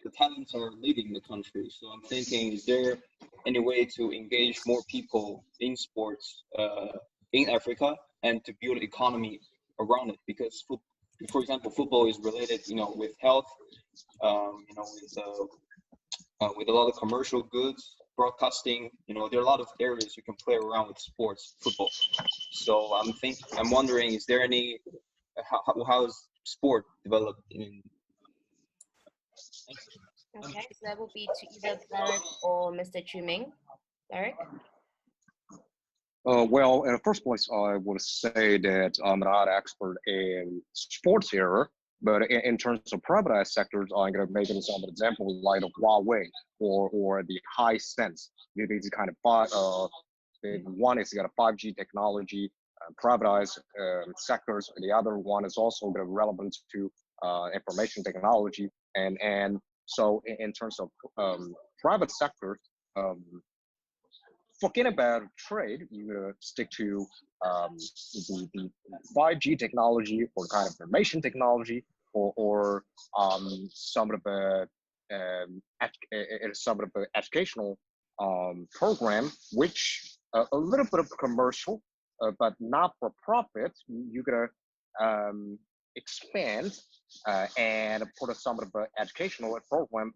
the talents are leaving the country. So I'm thinking, is there any way to engage more people in sports in Africa and to build an economy around it? Because, for example, football is related, you know, with health, you know, with a lot of commercial goods, broadcasting. You know, there are a lot of areas you can play around with sports, football. So I'm wondering, is there any how is sport developed in? Okay, so that will be to either Derek or Mr. Ming. Derek? Well, in the first place, I would say that I'm not an expert in sports here, but in terms of privatized sectors, I'm going to make some examples like of Huawei or the Hisense. These kind of one is got a 5G technology, privatized sectors. The other one is also going to be relevant to information technology. And so in terms of private sector, forget about trade, you stick to the 5G technology or kind of information technology or some of the educational program, which a little bit of commercial, but not for profit. You're gonna expand and put some of the educational program.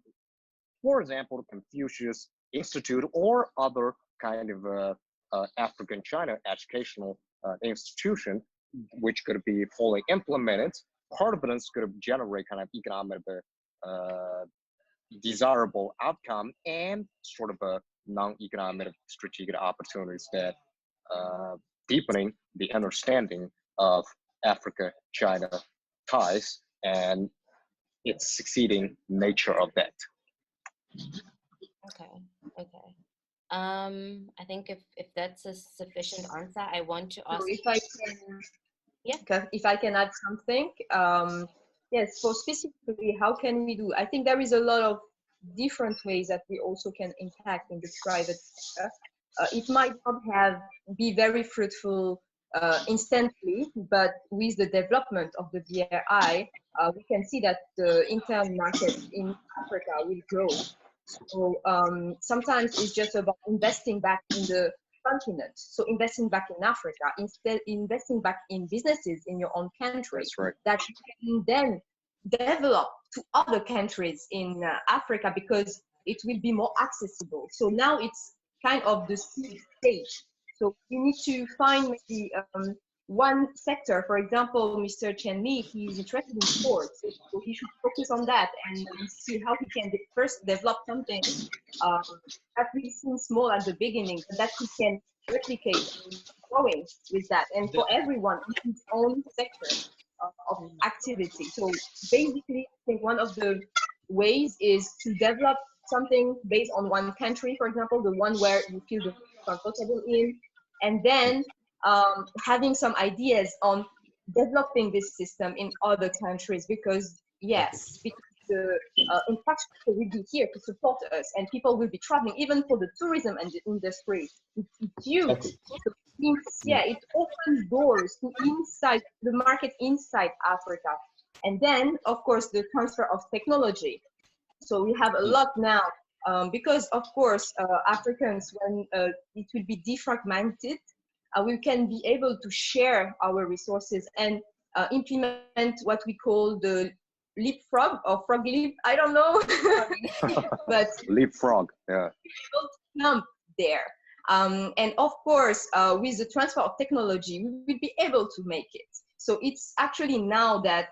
For example, Confucius institute or other kind of African China educational institution, which could be fully implemented. Part of it is going to generate kind of economic desirable outcome and sort of a non-economic strategic opportunities that deepening the understanding of Africa-China ties and its succeeding nature of that. Okay, okay. I think if that's a sufficient answer, I want to ask. So if I can, yeah, if I can add something, yes. So specifically, how can we do? I think there is a lot of different ways that we also can impact in the private sector. It might not be very fruitful instantly, but with the development of the BRI, we can see that the internal market in Africa will grow. So sometimes it's just about investing back in the continent. So investing back in Africa, instead investing back in businesses in your own country. That's right. That you can then develop to other countries in Africa because it will be more accessible. So now it's kind of the seed stage. So you need to find maybe one sector. For example, Mr. Chen Li, he's interested in sports, so he should focus on that and see how he can first develop something that will seem small at the beginning, but that he can replicate and growing with that. And for everyone in his own sector of activity. So basically, I think one of the ways is to develop something based on one country, for example, the one where you feel the comfortable in, and then having some ideas on developing this system in other countries, because yes, because the infrastructure will be here to support us and people will be traveling, even for the tourism and the industry. It's huge. Exactly. So it means, yeah, it opens doors to inside the market inside Africa. And then, of course, the transfer of technology. So we have a lot now, because of course, Africans, when it will be defragmented, we can be able to share our resources and implement what we call the leapfrog or frog leap, I don't know, but Leapfrog, yeah. Jump there. And of course, with the transfer of technology, we will be able to make it. So it's actually now that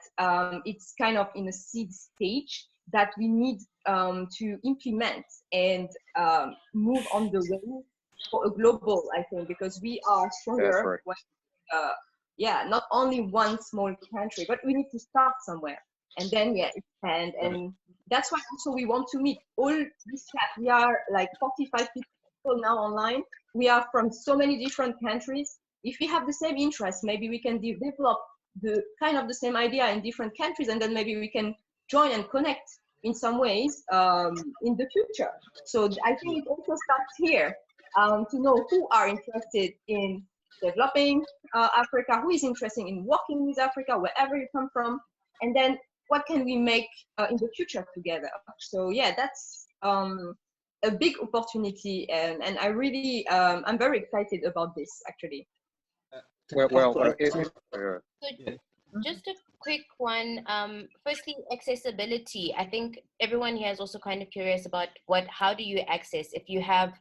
it's kind of in a seed stage that we need to implement and move on the way for a global, I think, because we are stronger when, yeah, not only one small country, but we need to start somewhere and then, yeah, expand. And that's why also we want to meet all this chat. We are like 45 people now online. We are from so many different countries. If we have the same interests, maybe we can develop the kind of the same idea in different countries, and then maybe we can join and connect in some ways in the future. So I think it also starts here, to know who are interested in developing Africa, who is interested in working with Africa, wherever you come from, and then what can we make in the future together. So yeah, that's a big opportunity, and I really, I'm very excited about this actually. Just a quick one. Firstly, accessibility. I think everyone here is also kind of curious about how do you access, if you have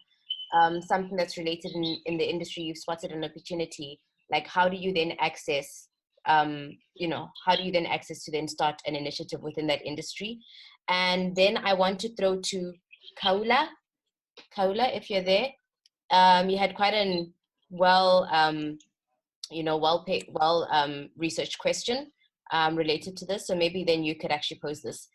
something that's related in the industry, you've spotted an opportunity, like how do you then access, you know, how do you then access to then start an initiative within that industry? And then I want to throw to Kaula, if you're there. You had quite a you know, well researched question related to this. So maybe then you could actually pose this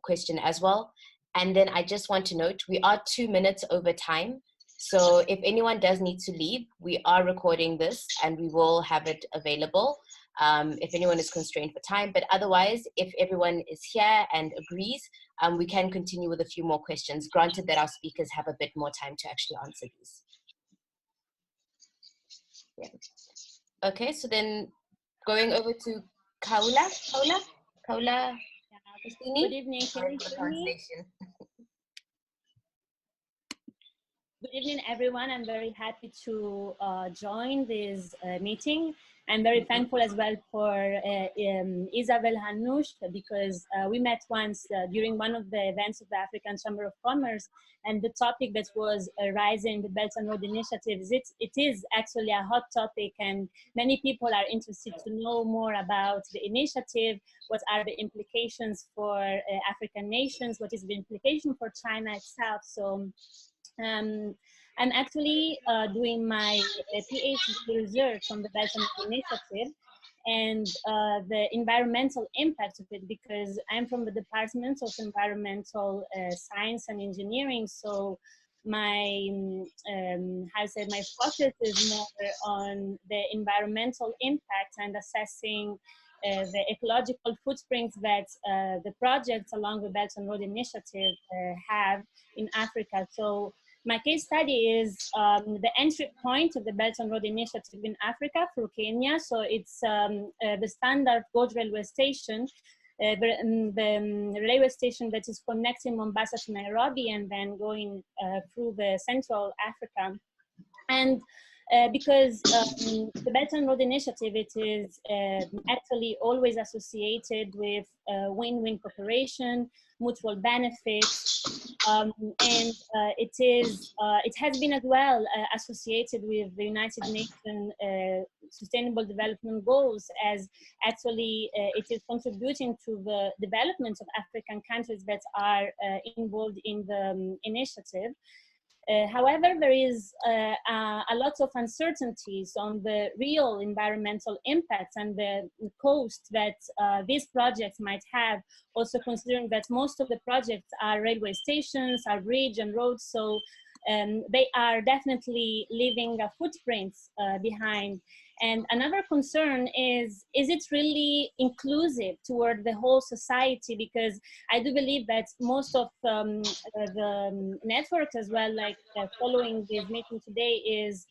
question as well. And then I just want to note, we are 2 minutes over time. So if anyone does need to leave, we are recording this and we will have it available if anyone is constrained for time. But otherwise, if everyone is here and agrees, we can continue with a few more questions, granted that our speakers have a bit more time to actually answer these. Yeah. Okay, so then going over to Kaula. Good evening, can you hear me? The Good evening, everyone. I'm very happy to join this meeting. I'm very thankful as well for Isabel Hanouch, because we met once during one of the events of the African Chamber of Commerce, and the topic that was rising, the Belt and Road initiatives, it is actually a hot topic, and many people are interested to know more about the initiative. What are the implications for African nations? What is the implication for China itself? So I'm actually doing my Ph.D. research on the Belt and Road initiative and the environmental impact of it, because I'm from the Department of Environmental Science and Engineering. So my my focus is more on the environmental impact and assessing the ecological footprints that the projects along the Belt and Road initiative have in Africa. So my case study is the entry point of the Belt and Road initiative in Africa through Kenya. So it's the standard gauge railway station, the railway station that is connecting Mombasa to Nairobi and then going through the Central Africa. And because the Belt and Road initiative, it is actually always associated with win-win cooperation, mutual benefits, and it has been as well associated with the United Nations Sustainable Development Goals, as actually it is contributing to the development of African countries that are involved in the initiative. However, there is a lot of uncertainties on the real environmental impacts and the cost that these projects might have, also considering that most of the projects are railway stations, are bridge and roads, so they are definitely leaving a footprint behind. And another concern is it really inclusive toward the whole society? Because I do believe that most of the networks as well, like following this meeting today, is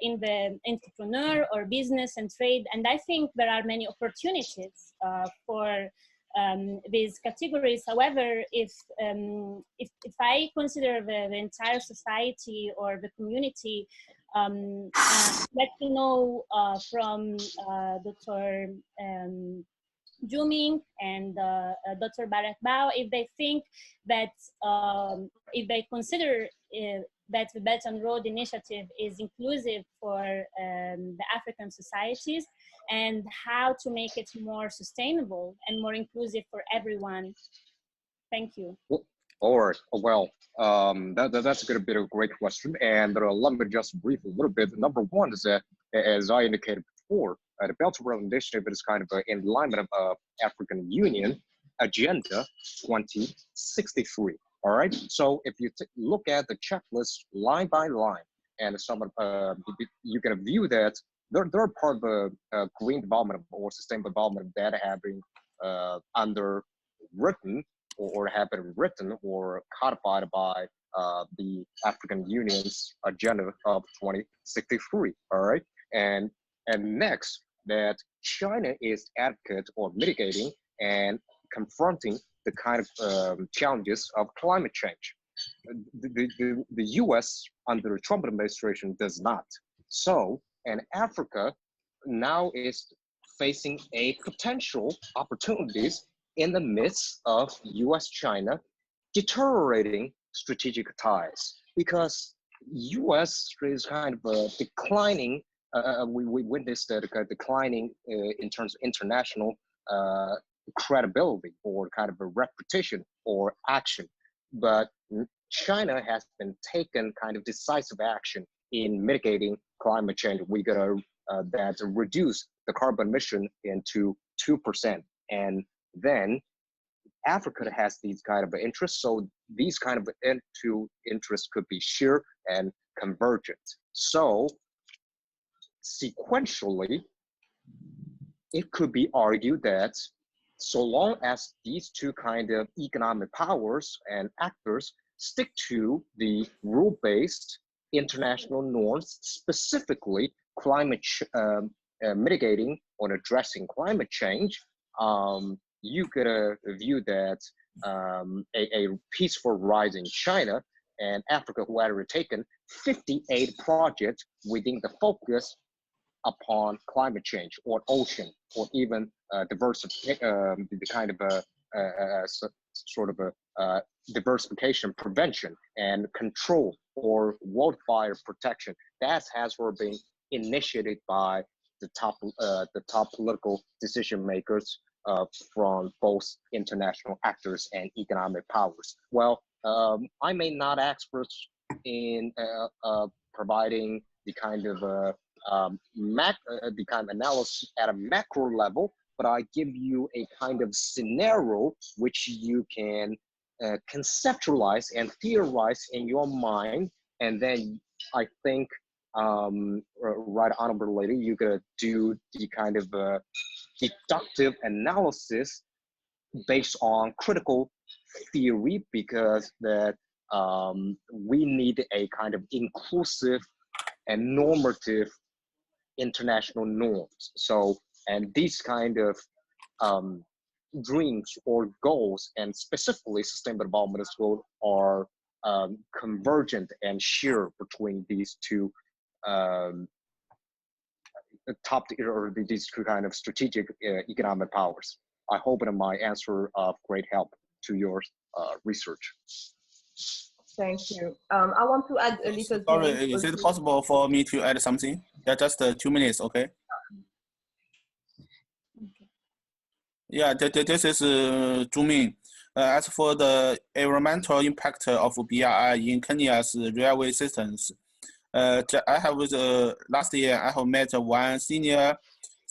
in the entrepreneur or business and trade. And I think there are many opportunities for these categories. However, if I consider the entire society or the community, let me know from Dr. Ming and Dr. Barak Bao if they think that if they consider that the Belt and Road initiative is inclusive for the African societies, and how to make it more sustainable and more inclusive for everyone. Thank you. All right. Well, that's a bit of a great question. And let me just brief a little bit. Number one is that, as I indicated before, the Belt and Road Initiative is kind of in alignment of African Union Agenda 2063. All right. So if you look at the checklist line by line, and some of you can view that they're part of a green development or sustainable development that have been underwritten or have been written or codified by the African Union's Agenda of 2063. All right. And next, that China is advocate or mitigating and confronting the kind of challenges of climate change. The US under the Trump administration does not. So, and Africa now is facing a potential opportunities in the midst of US-China deteriorating strategic ties, because US is kind of declining. We witnessed a declining in terms of international credibility or kind of a reputation or action. But China has been taking kind of decisive action in mitigating climate change. We gotta that reduce the carbon emission into 2%. And then Africa has these kind of interests. So these kind of two interests could be shared and convergent. So sequentially, it could be argued that so long as these two kind of economic powers and actors stick to the rule-based international norms, specifically climate mitigating or addressing climate change, you could view that a peaceful rise in China and Africa who had taken 58 projects within the focus upon climate change or ocean or even diversification, the kind of sort of a diversification prevention and control or wildfire protection. That has been initiated by the top political decision makers from both international actors and economic powers. Well, I may not expert in providing the kind of the kind of analysis at a macro level, but I give you a kind of scenario which you can conceptualize and theorize in your mind, and then I think, right honorable lady, you could do the kind of deductive analysis based on critical theory, because that we need a kind of inclusive and normative international norms. So, and these kind of dreams or goals, and specifically sustainable development goals, are convergent and shared between these two top or these two kind of strategic economic powers. I hope that my answer of great help to your research. Thank you. I want to add a little. Sorry, is it possible for me to add something? Yeah, just 2 minutes, okay? Yeah, this is Zhu Ming. As for the environmental impact of BRI in Kenya's railway systems, I have last year I have met one senior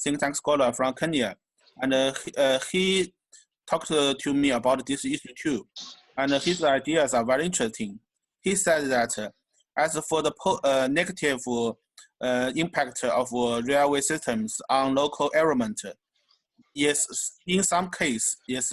think tank scholar from Kenya, and he talked to me about this issue too, and his ideas are very interesting. He said that as for the negative impact of railway systems on local environment, yes, in some case, is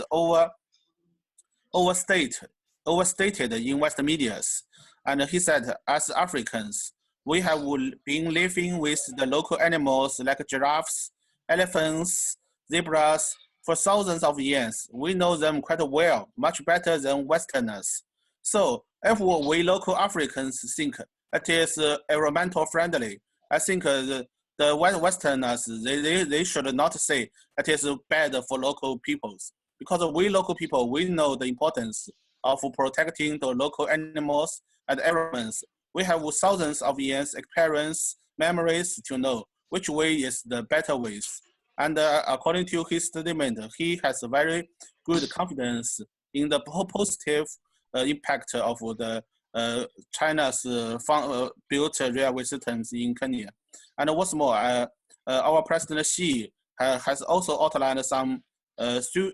overstated in Western medias. And he said, as Africans, we have been living with the local animals like giraffes, elephants, zebras for thousands of years. We know them quite well, much better than Westerners. So if we local Africans think it is environmental friendly, I think the Westerners, they should not say it is bad for local peoples. Because we local people, we know the importance of protecting the local animals and environments. We have thousands of years experience, memories to know which way is the better ways. And according to his statement, he has very good confidence in the positive impact of the China's built railway systems in Kenya. And what's more, our President Xi has also outlined some super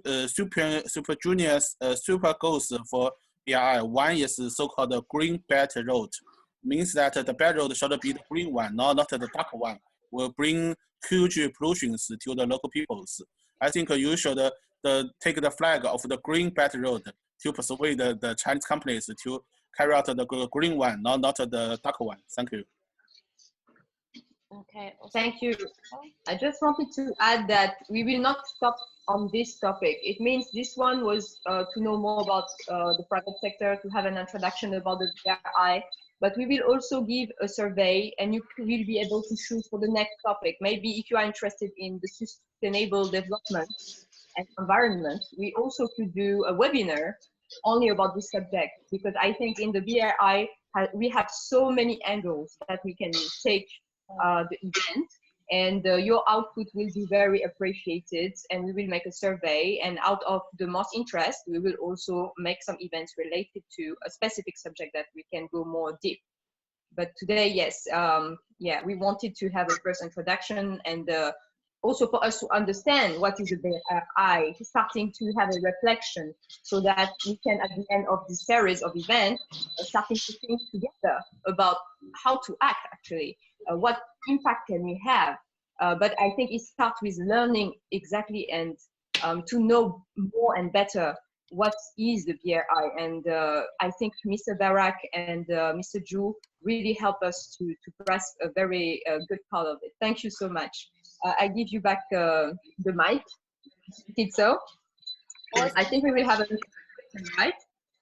goals for BRI. One is so-called green belt road, means that the belt road should be the green one, not the dark one. Will bring huge pollutions to the local peoples. I think you should take the flag of the green belt road to persuade the Chinese companies to carry out the green one, not the dark one. Thank you. Okay. Thank you. I just wanted to add that we will not stop on this topic. It means this one was to know more about the private sector, to have an introduction about the BRI, but we will also give a survey and you will be able to choose for the next topic. Maybe if you are interested in the sustainable development and environment, we also could do a webinar only about this subject, because I think in the BRI, we have so many angles that we can take the event, and your output will be very appreciated, and we will make a survey, and out of the most interest we will also make some events related to a specific subject that we can go more deep. But today, yes, yeah, we wanted to have a first introduction, and also for us to understand what is a BRI, starting to have a reflection, so that we can, at the end of this series of events, starting to think together about how to act actually. What impact can we have? But I think it starts with learning exactly, and to know more and better what is the BRI. And I think Mr. Barak and Mr. Zhu really help us to grasp a very good part of it. Thank you so much. I give you back the mic. Did so? I think we will have a question, right?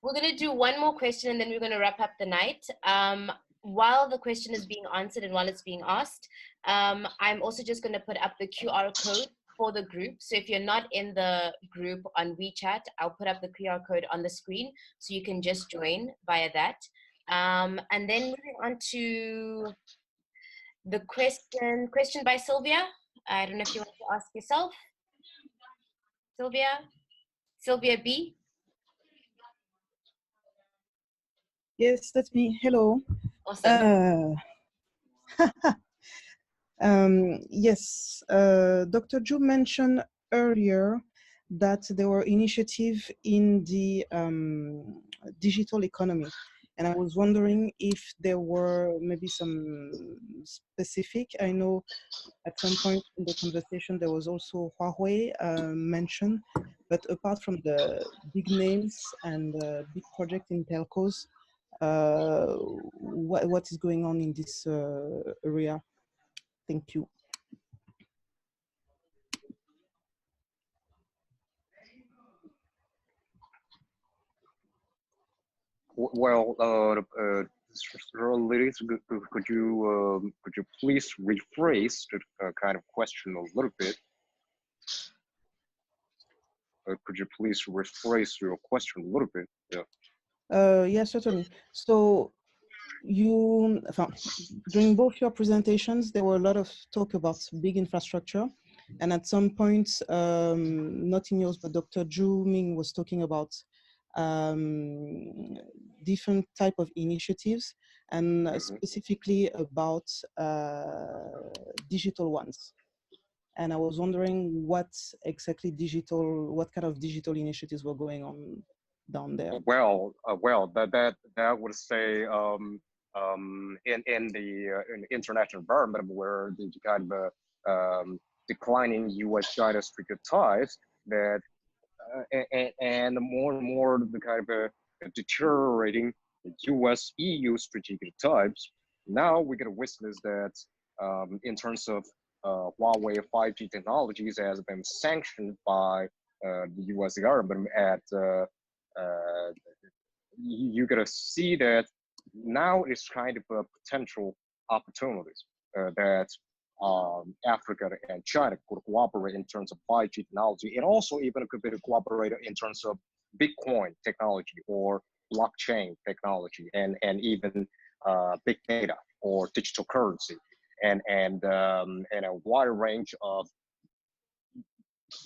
We're going to do one more question and then we're going to wrap up the night. While the question is being answered and while it's being asked, I'm also just going to put up the QR code for the group. So if you're not in the group on WeChat, I'll put up the QR code on the screen so you can just join via that. And then moving on to the question by Sylvia. I don't know if you want to ask yourself. Sylvia B. Yes, that's me. Hello. Awesome. Yes, Dr. Zhu mentioned earlier that there were initiatives in the digital economy. And I was wondering if there were maybe some specific. I know at some point in the conversation there was also Huawei mentioned, but apart from the big names and big projects in telcos, what is going on in this area? Thank you. Well, ladies, could you please rephrase the kind of question a little bit? Could you please rephrase your question a little bit? Yeah. Yeah, certainly. So during both your presentations, there were a lot of talk about big infrastructure. And at some point, not in yours, but Dr. Zhu Ming was talking about different type of initiatives and specifically about digital ones. And I was wondering what kind of digital initiatives were going on down there. Well, that would say in the international environment where the kind of declining U.S.-China strategic ties, that and more and more the kind of deteriorating U.S.-EU strategic ties. Now we're going to witness that in terms of Huawei 5G technologies has been sanctioned by the U.S. government at you're gonna see that now it's kind of a potential opportunities that Africa and China could cooperate in terms of 5G technology, and also even could be cooperate in terms of Bitcoin technology or blockchain technology, and even big data or digital currency, and a wide range of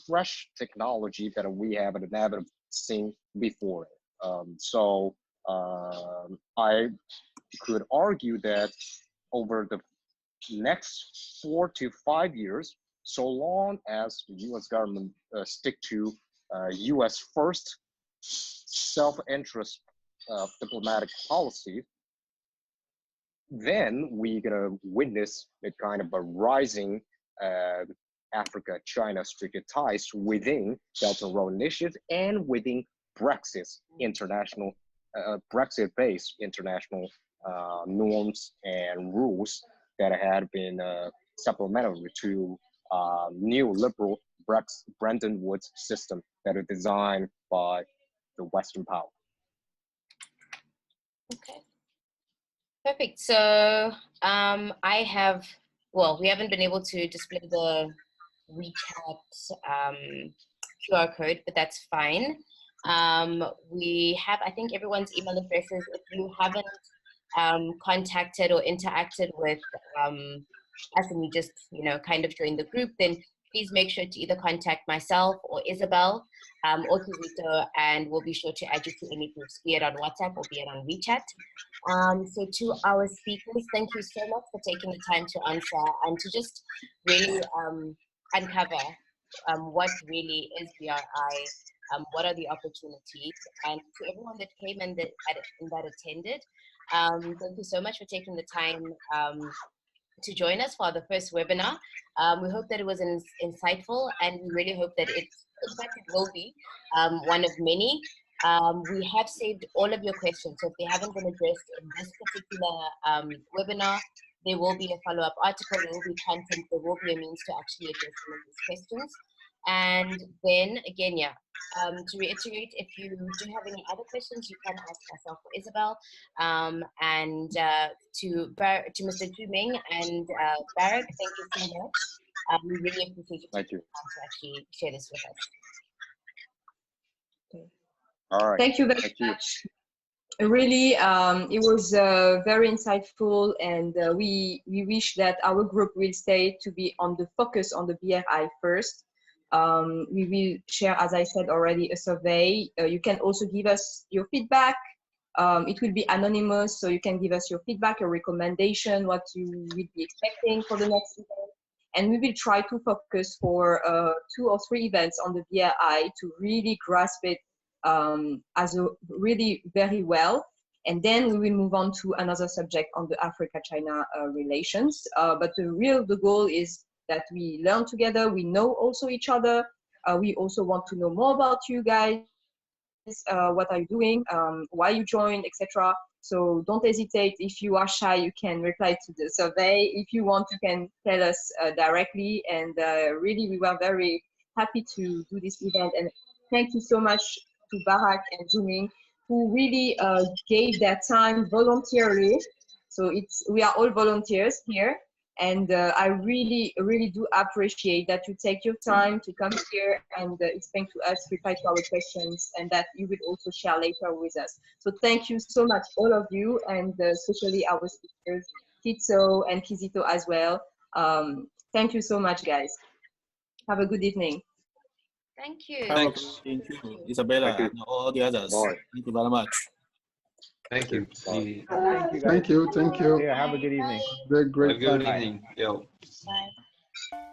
fresh technology that we haven't never seen before. So I could argue that over the next 4 to 5 years, so long as the U.S. government stick to U.S. first self-interest diplomatic policy, then we're gonna witness a kind of a rising Africa-China strategic ties within Belt&Road Initiative and within Brexit's international, Brexit-based international norms and rules that had been supplementary to new liberal Bretton Woods system that are designed by the Western power. Okay. Perfect. So we haven't been able to display the WeChat QR code, but that's fine. We have, I think, everyone's email addresses. If you haven't contacted or interacted with us and you just, kind of joined the group, then please make sure to either contact myself or Isabel or Kizito, and we'll be sure to add you to any groups, be it on WhatsApp or be it on WeChat. So to our speakers, thank you so much for taking the time to answer and to just really uncover what really is BRI, what are the opportunities, and to everyone that came and that attended, thank you so much for taking the time to join us for the first webinar. We hope that it was insightful, and we really hope that it will be one of many. We have saved all of your questions, so if they haven't been addressed in this particular webinar, there will be a follow-up article, there will be content, there will be a means to actually address some of these questions. And then again, yeah, to reiterate, if you do have any other questions, you can ask myself or Isabel. And to Mr. Zhu Ming and Barak, thank you so much. We really appreciate you taking the time to actually share this with us. All right. Thank you very much. Really, it was very insightful, and we wish that our group will stay to be on the focus on the BRI first. We will share, as I said already, a survey. You can also give us your feedback. It will be anonymous, so you can give us your feedback, your recommendation, what you will be expecting for the next event. And we will try to focus for 2 or 3 events on the BRI to really grasp it as a really very well. And then we will move on to another subject on the Africa-China relations. But the goal is that we learn together, we know also each other. We also want to know more about you guys, what are you doing, why you joined, etc. So don't hesitate. If you are shy, you can reply to the survey. If you want, you can tell us directly. And really, we were very happy to do this event. And thank you so much to Barak and Zhu Ming, who really gave their time voluntarily. So we are all volunteers here. And I really, really do appreciate that you take your time to come here and explain to us, reply to our questions, and that you will also share later with us. So thank you so much, all of you, and especially our speakers, Kitso and Kizito as well. Thank you so much, guys. Have a good evening. Thank you. Thanks. Thank you, Isabella, and all the others. Bye. Thank you very much. Thank you. Bye. Thank you. Thank you. Yeah, have a good evening. Very great. Have a good evening. Yo. Bye.